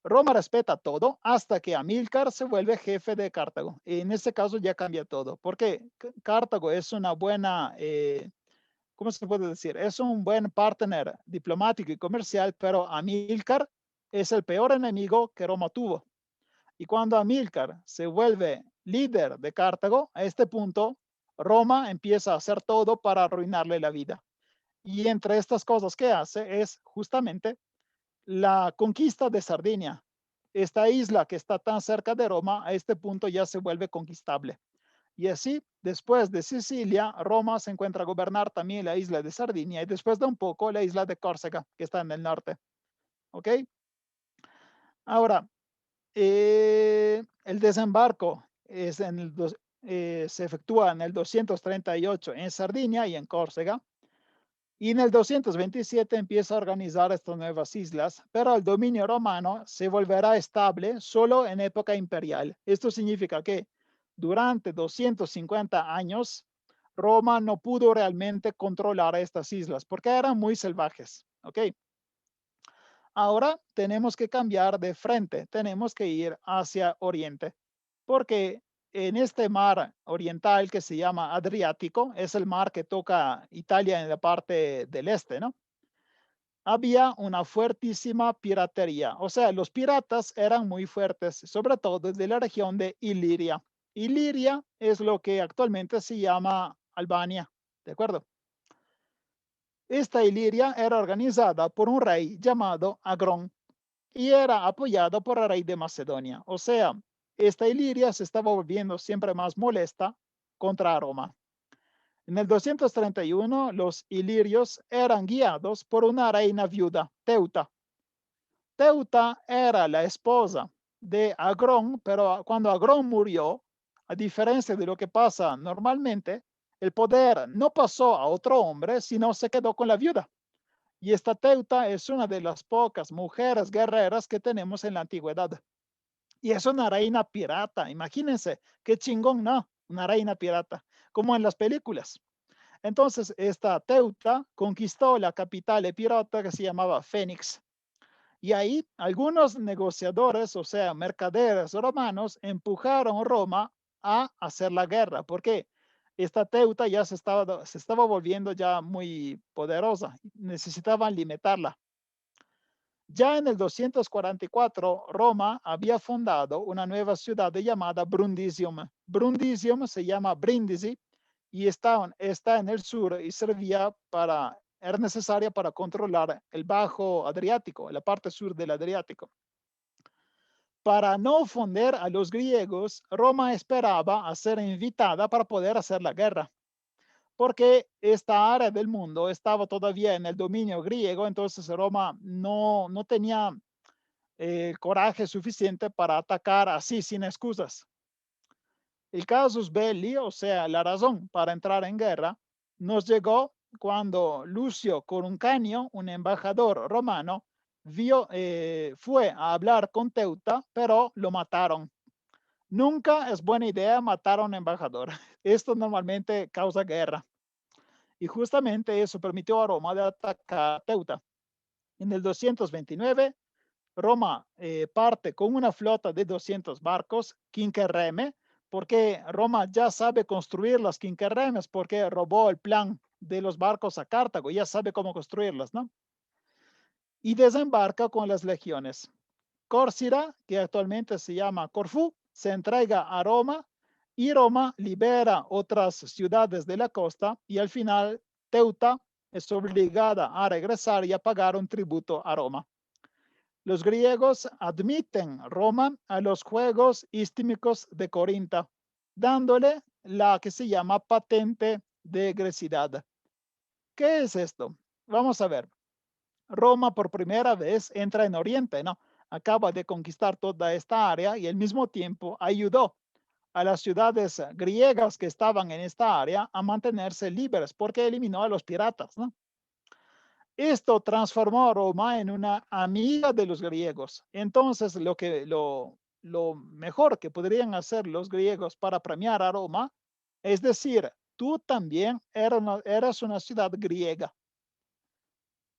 Roma respeta todo hasta que Amílcar se vuelve jefe de Cartago. Y en este caso ya cambia todo, porque Cartago es una buena, ¿cómo se puede decir? Es un buen partner diplomático y comercial, pero Amílcar es el peor enemigo que Roma tuvo. Y cuando Amílcar se vuelve líder de Cartago, a este punto, Roma empieza a hacer todo para arruinarle la vida. Y entre estas cosas que hace es justamente la conquista de Sardinia. Esta isla que está tan cerca de Roma, a este punto ya se vuelve conquistable. Y así, después de Sicilia, Roma se encuentra a gobernar también la isla de Sardinia y después de un poco la isla de Córcega, que está en el norte. ¿Ok? Ahora, el desembarco se efectúa en el 238 en Sardinia y en Córcega. Y en el 227 empieza a organizar estas nuevas islas, pero el dominio romano se volverá estable solo en época imperial. Esto significa que durante 250 años, Roma no pudo realmente controlar estas islas porque eran muy salvajes. ¿Ok? Ahora tenemos que cambiar de frente, tenemos que ir hacia Oriente, porque en este mar oriental que se llama Adriático, es el mar que toca Italia en la parte del este, ¿no? Había una fuertísima piratería, o sea, los piratas eran muy fuertes, sobre todo desde la región de Iliria. Iliria es lo que actualmente se llama Albania, ¿de acuerdo? Esta Iliria era organizada por un rey llamado Agrón y era apoyado por el rey de Macedonia. O sea, esta Iliria se estaba volviendo siempre más molesta contra Roma. En el 231, los ilirios eran guiados por una reina viuda, Teuta. Teuta era la esposa de Agrón, pero cuando Agrón murió, a diferencia de lo que pasa normalmente, el poder no pasó a otro hombre, sino se quedó con la viuda. Y esta Teuta es una de las pocas mujeres guerreras que tenemos en la antigüedad. Y es una reina pirata. Imagínense, qué chingón, ¿no? Una reina pirata, como en las películas. Entonces, esta Teuta conquistó la capital de pirata que se llamaba Fénix. Y ahí algunos negociadores, o sea, mercaderes romanos, empujaron a Roma a hacer la guerra, porque esta Teuta ya se estaba volviendo ya muy poderosa, necesitaban limitarla. Ya en el 244, Roma había fundado una nueva ciudad llamada Brundisium. Brundisium se llama Brindisi y está en el sur y era necesaria para controlar el bajo Adriático, la parte sur del Adriático. Para no ofender a los griegos, Roma esperaba a ser invitada para poder hacer la guerra, porque esta área del mundo estaba todavía en el dominio griego, entonces Roma no tenía coraje suficiente para atacar así sin excusas. El casus belli, o sea, la razón para entrar en guerra, nos llegó cuando Lucio Coruncanio, un embajador romano, fue a hablar con Teuta, pero lo mataron. Nunca es buena idea matar a un embajador. Esto normalmente causa guerra. Y justamente eso permitió a Roma de atacar a Teuta. En el 229, Roma parte con una flota de 200 barcos, quinquerreme, porque Roma ya sabe construir las quinquerremes porque robó el plan de los barcos a Cartago, ya sabe cómo construirlas, ¿no? Y desembarca con las legiones. Córcira, que actualmente se llama Corfú, se entrega a Roma y Roma libera otras ciudades de la costa y al final Teuta es obligada a regresar y a pagar un tributo a Roma. Los griegos admiten Roma a los Juegos Istímicos de Corinto, dándole la que se llama patente de grecidad. ¿Qué es esto? Vamos a ver. Roma por primera vez entra en Oriente, ¿no? Acaba de conquistar toda esta área y al mismo tiempo ayudó a las ciudades griegas que estaban en esta área a mantenerse libres porque eliminó a los piratas, ¿no? Esto transformó a Roma en una amiga de los griegos. Entonces, lo mejor que podrían hacer los griegos para premiar a Roma es decir, tú también eras una ciudad griega.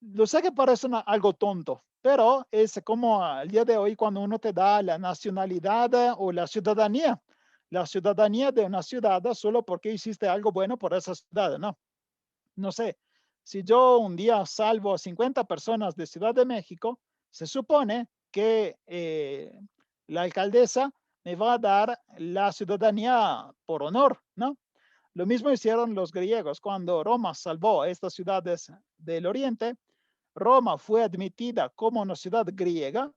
Lo sé que parece algo tonto, pero es como al día de hoy cuando uno te da la nacionalidad o la ciudadanía de una ciudad solo porque hiciste algo bueno por esa ciudad, ¿no? No sé, si yo un día salvo a 50 personas de Ciudad de México, se supone que la alcaldesa me va a dar la ciudadanía por honor, ¿no? Lo mismo hicieron los griegos cuando Roma salvó a estas ciudades del oriente. Roma fue admitida como una ciudad griega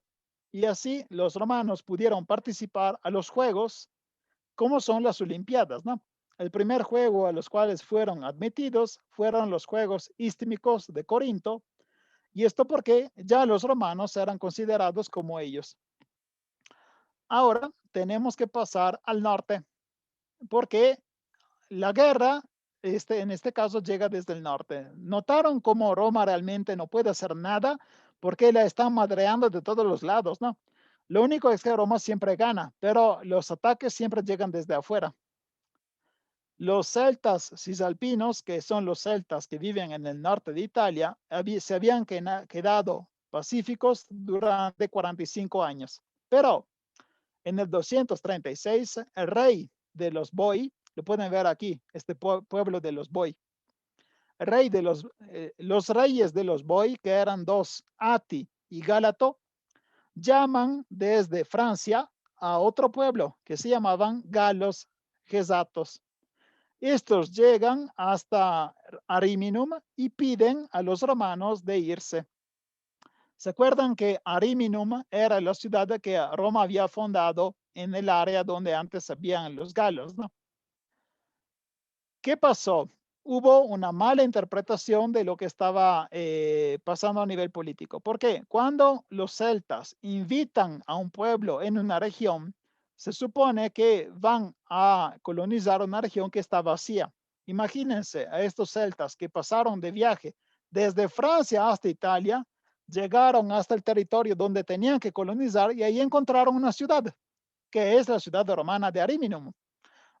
y así los romanos pudieron participar a los juegos como son las Olimpiadas, ¿no? El primer juego a los cuales fueron admitidos fueron los Juegos Istímicos de Corinto, y esto porque ya los romanos eran considerados como ellos. Ahora tenemos que pasar al norte, porque la guerra, en este caso, llega desde el norte. ¿Notaron cómo Roma realmente no puede hacer nada? Porque la están madreando de todos los lados, ¿no? Lo único es que Roma siempre gana, pero los ataques siempre llegan desde afuera. Los celtas cisalpinos, que son los celtas que viven en el norte de Italia, se habían quedado pacíficos durante 45 años. Pero en el 236, el rey de los Boii, lo pueden ver aquí, este pueblo de los Boii, rey de los reyes de los Boii, que eran dos, Ati y Gálato, llaman desde Francia a otro pueblo que se llamaban galos gesatos. Estos llegan hasta Ariminum y piden a los romanos de irse. ¿Se acuerdan que Ariminum era la ciudad que Roma había fundado en el área donde antes habían los galos, ¿no? ¿Qué pasó? Hubo una mala interpretación de lo que estaba pasando a nivel político. Porque cuando los celtas invitan a un pueblo en una región, se supone que van a colonizar una región que está vacía. Imagínense a estos celtas que pasaron de viaje desde Francia hasta Italia, llegaron hasta el territorio donde tenían que colonizar y ahí encontraron una ciudad, que es la ciudad romana de Ariminum.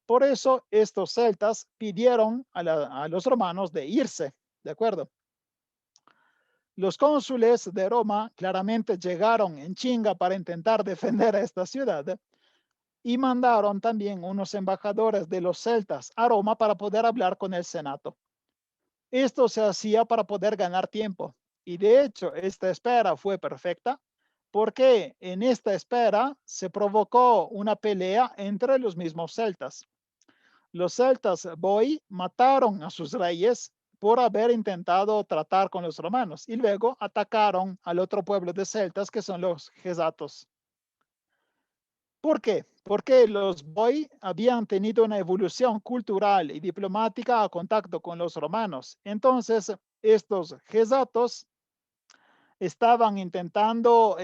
Por eso estos celtas pidieron a los romanos de irse, ¿de acuerdo? Los cónsules de Roma claramente llegaron en chinga para intentar defender a esta ciudad y mandaron también unos embajadores de los celtas a Roma para poder hablar con el Senado. Esto se hacía para poder ganar tiempo y de hecho esta espera fue perfecta porque en esta espera se provocó una pelea entre los mismos celtas. Los celtas Boii mataron a sus reyes por haber intentado tratar con los romanos y luego atacaron al otro pueblo de celtas que son los gesatos. ¿Por qué? Porque los Boii habían tenido una evolución cultural y diplomática a contacto con los romanos. Entonces, estos gesatos estaban intentando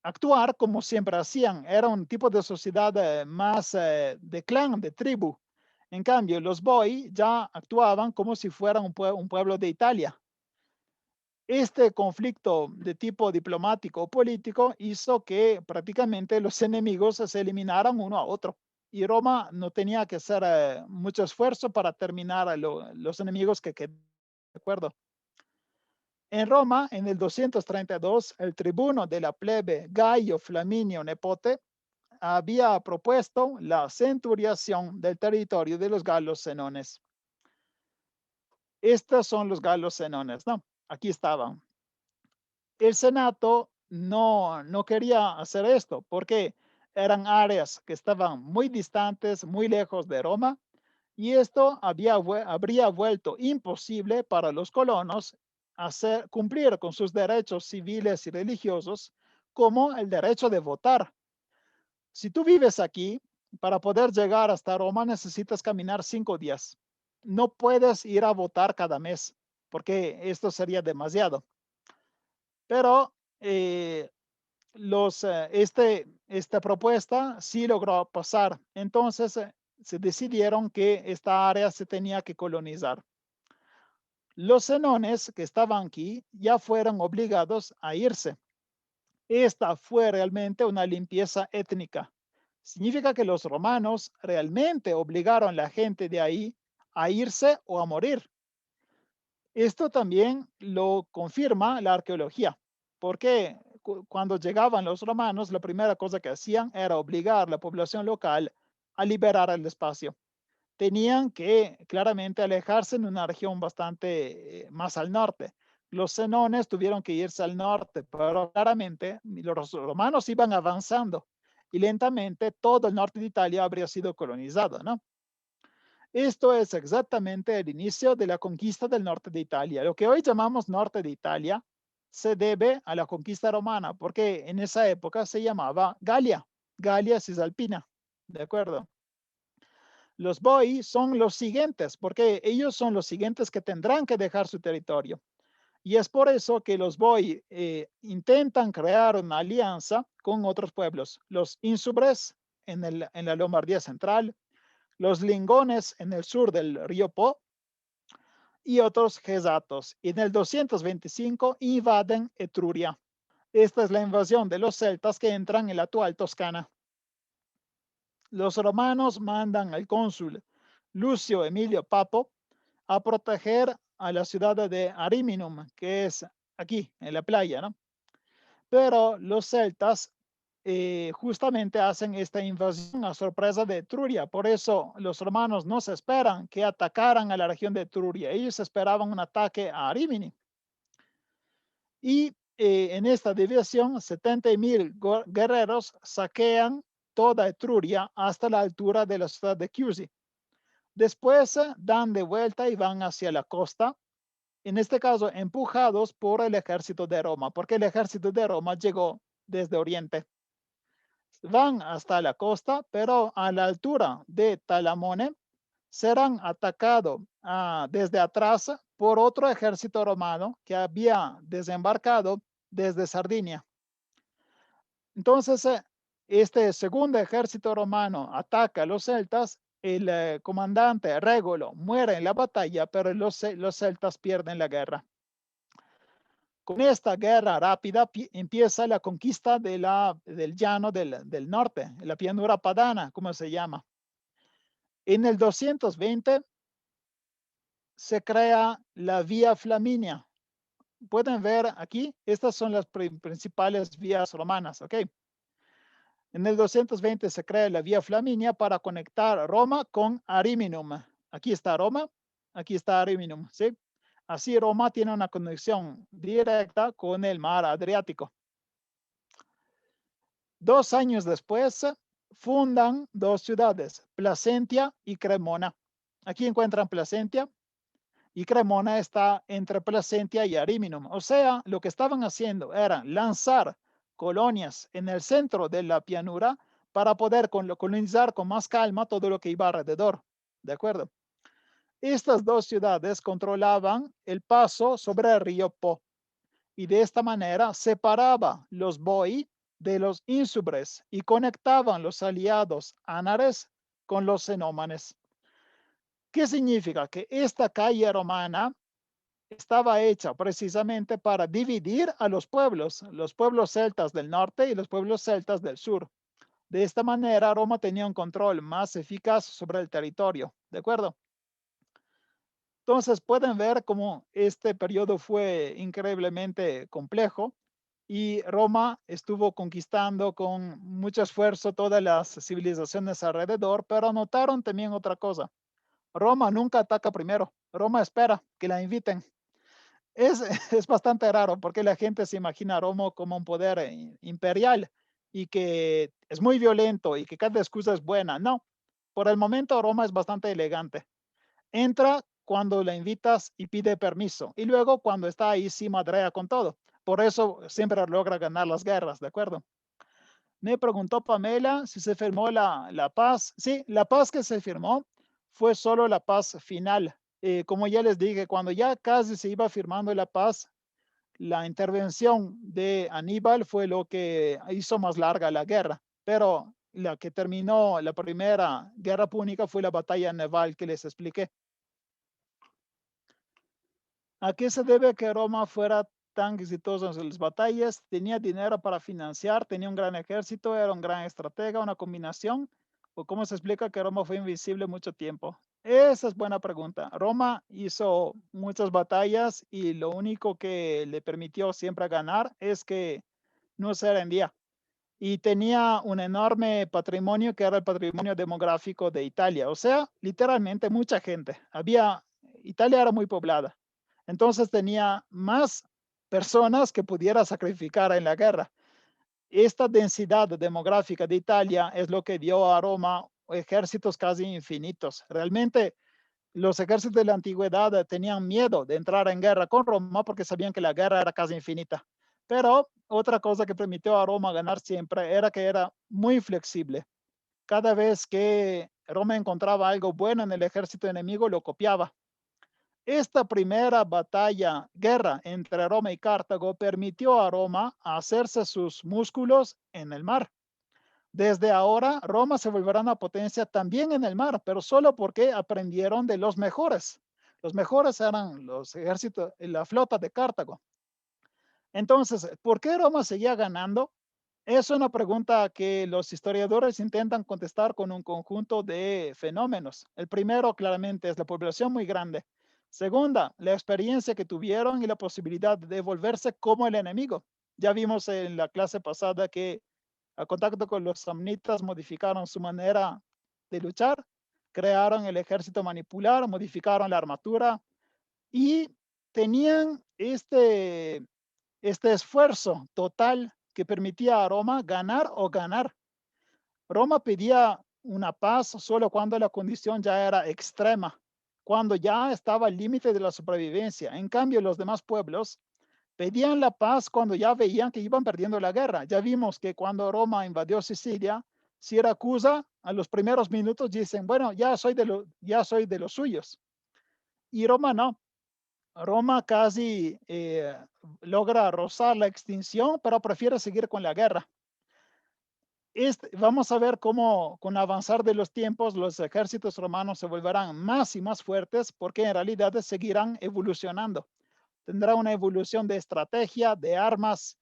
actuar como siempre hacían. Era un tipo de sociedad más de clan, de tribu. En cambio, los Boii ya actuaban como si fueran un pueblo de Italia. Este conflicto de tipo diplomático o político hizo que prácticamente los enemigos se eliminaran uno a otro. Y Roma no tenía que hacer mucho esfuerzo para terminar a los enemigos que quedaban. ¿De acuerdo? En Roma, en el 232, el tribuno de la plebe Gaio Flaminio Nepote había propuesto la centuriación del territorio de los galos senones. Estos son los galos senones, ¿no? Aquí estaban. El Senado no quería hacer esto porque eran áreas que estaban muy distantes, muy lejos de Roma, y esto habría vuelto imposible para los colonos cumplir con sus derechos civiles y religiosos, como el derecho de votar. Si tú vives aquí, para poder llegar hasta Roma necesitas caminar 5 días. no puedes ir a votar cada mes, porque esto sería demasiado. Pero esta propuesta sí logró pasar. Entonces se decidieron que esta área se tenía que colonizar. Los senones que estaban aquí ya fueron obligados a irse. Esta fue realmente una limpieza étnica. Significa que los romanos realmente obligaron a la gente de ahí a irse o a morir. Esto también lo confirma la arqueología, porque cuando llegaban los romanos, la primera cosa que hacían era obligar a la población local a liberar el espacio. Tenían que claramente alejarse en una región bastante más al norte. Los senones tuvieron que irse al norte, pero claramente los romanos iban avanzando y lentamente todo el norte de Italia habría sido colonizado, ¿no? Esto es exactamente el inicio de la conquista del norte de Italia. Lo que hoy llamamos norte de Italia se debe a la conquista romana, porque en esa época se llamaba Galia, Galia Cisalpina, ¿de acuerdo? Los Boi son los siguientes, porque ellos son los siguientes que tendrán que dejar su territorio. Y es por eso que los Boi intentan crear una alianza con otros pueblos, los Insubres en la Lombardía central, los Lingones en el sur del río Po y otros Gesatos. Y en el 225 invaden Etruria. Esta es la invasión de los celtas que entran en la actual Toscana. Los romanos mandan al cónsul Lucio Emilio Papo a proteger a la ciudad de Ariminum, que es aquí, en la playa, ¿no? Pero los celtas justamente hacen esta invasión a sorpresa de Etruria. Por eso los romanos no se esperan que atacaran a la región de Etruria. Ellos esperaban un ataque a Rimini. Y en esta división, 70.000 guerreros saquean toda Etruria hasta la altura de la ciudad de Chiusi. Después dan de vuelta y van hacia la costa, en este caso empujados por el ejército de Roma, porque el ejército de Roma llegó desde Oriente. Van hasta la costa, pero a la altura de Talamone serán atacados desde atrás por otro ejército romano que había desembarcado desde Sardinia. Entonces, este segundo ejército romano ataca a los celtas. El comandante Regulo muere en la batalla, pero los celtas pierden la guerra. Con esta guerra rápida empieza la conquista del llano del norte, la llanura padana, como se llama. En el 220 se crea la Vía Flaminia. Pueden ver aquí, estas son las principales vías romanas, ¿ok? En el 220 se crea la Vía Flaminia para conectar Roma con Ariminum. Aquí está Roma, aquí está Ariminum, ¿sí? Así Roma tiene una conexión directa con el mar Adriático. 2 años después, fundan 2 ciudades, Placentia y Cremona. Aquí encuentran Placentia y Cremona está entre Placentia y Ariminum. O sea, lo que estaban haciendo era lanzar colonias en el centro de la llanura para poder colonizar con más calma todo lo que iba alrededor. ¿De acuerdo? Estas 2 ciudades controlaban el paso sobre el río Po y de esta manera separaba los Boi de los Insubres y conectaban los aliados ánares con los Cenómanes. ¿Qué significa? Que esta calle romana estaba hecha precisamente para dividir a los pueblos celtas del norte y los pueblos celtas del sur. De esta manera, Roma tenía un control más eficaz sobre el territorio, ¿de acuerdo? Entonces pueden ver cómo este periodo fue increíblemente complejo y Roma estuvo conquistando con mucho esfuerzo todas las civilizaciones alrededor, pero notaron también otra cosa. Roma nunca ataca primero, Roma espera que la inviten. Es, es bastante raro porque la gente se imagina a Roma como un poder imperial y que es muy violento y que cada excusa es buena. No, por el momento Roma es bastante elegante. Entra cuando la invitas y pide permiso. Y luego cuando está ahí sí madrea con todo. Por eso siempre logra ganar las guerras, ¿de acuerdo? Me preguntó Pamela si se firmó la paz. Sí, la paz que se firmó fue solo la paz final, como ya les dije, cuando ya casi se iba firmando la paz, la intervención de Aníbal fue lo que hizo más larga la guerra, pero la que terminó la primera guerra púnica fue la batalla naval que les expliqué. ¿A qué se debe que Roma fuera tan exitosa en las batallas? Tenía dinero para financiar, tenía un gran ejército, era un gran estratega, una combinación. ¿O cómo se explica que Roma fue invisible mucho tiempo? Esa es buena pregunta. Roma hizo muchas batallas y lo único que le permitió siempre ganar es que no se rendía. Y tenía un enorme patrimonio que era el patrimonio demográfico de Italia. O sea, literalmente mucha gente. Italia era muy poblada. Entonces tenía más personas que pudiera sacrificar en la guerra. Esta densidad demográfica de Italia es lo que dio a Roma ejércitos casi infinitos. Realmente los ejércitos de la antigüedad tenían miedo de entrar en guerra con Roma porque sabían que la guerra era casi infinita. Pero otra cosa que permitió a Roma ganar siempre era que era muy flexible. Cada vez que Roma encontraba algo bueno en el ejército enemigo, lo copiaba. Esta primera guerra entre Roma y Cartago permitió a Roma hacerse sus músculos en el mar. Desde ahora, Roma se volverá una potencia también en el mar, pero solo porque aprendieron de los mejores. Los mejores eran los ejércitos, la flota de Cartago. Entonces, ¿por qué Roma seguía ganando? Es una pregunta que los historiadores intentan contestar con un conjunto de fenómenos. El primero, claramente, es la población muy grande. Segunda, la experiencia que tuvieron y la posibilidad de volverse como el enemigo. Ya vimos en la clase pasada que a contacto con los samnitas modificaron su manera de luchar, crearon el ejército manipular, modificaron la armadura y tenían este esfuerzo total que permitía a Roma ganar o ganar. Roma pedía una paz solo cuando la condición ya era extrema, cuando ya estaba al límite de la supervivencia. En cambio, los demás pueblos pedían la paz cuando ya veían que iban perdiendo la guerra. Ya vimos que cuando Roma invadió Sicilia, Siracusa, a los primeros minutos dicen, bueno, ya soy de los suyos. Y Roma no. Roma casi logra rozar la extinción, pero prefiere seguir con la guerra. Vamos a ver cómo con avanzar de los tiempos los ejércitos romanos se volverán más y más fuertes porque en realidad seguirán evolucionando. Tendrá una evolución de estrategia, de armas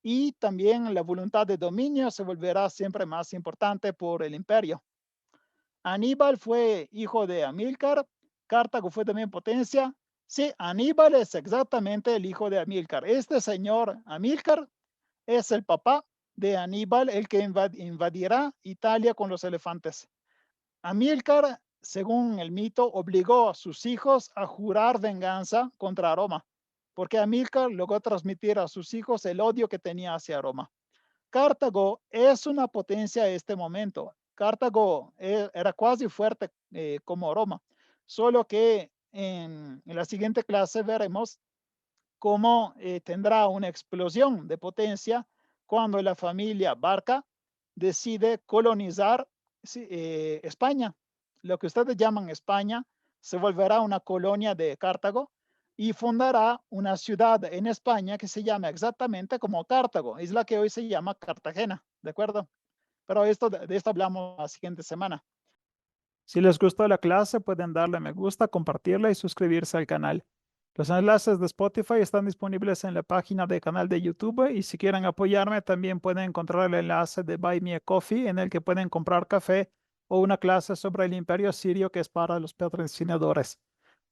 y también la voluntad de dominio se volverá siempre más importante por el imperio. Aníbal fue hijo de Amílcar, Cartago fue también potencia. Sí, Aníbal es exactamente el hijo de Amílcar. Este señor Amílcar es el papá de Aníbal, el que invadirá Italia con los elefantes. Amílcar, según el mito, obligó a sus hijos a jurar venganza contra Roma, porque Amílcar logró transmitir a sus hijos el odio que tenía hacia Roma. Cartago es una potencia en este momento. Cartago era casi fuerte como Roma, solo que en la siguiente clase veremos cómo tendrá una explosión de potencia cuando la familia Barca decide colonizar España. Lo que ustedes llaman España se volverá una colonia de Cartago y fundará una ciudad en España que se llama exactamente como Cartago. Es la que hoy se llama Cartagena, ¿de acuerdo? Pero de esto hablamos la siguiente semana. Si les gustó la clase, pueden darle me gusta, compartirla y suscribirse al canal. Los enlaces de Spotify están disponibles en la página del canal de YouTube y si quieren apoyarme también pueden encontrar el enlace de Buy Me a Coffee en el que pueden comprar café o una clase sobre el Imperio Sirio que es para los patrocinadores.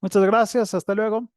Muchas gracias, hasta luego.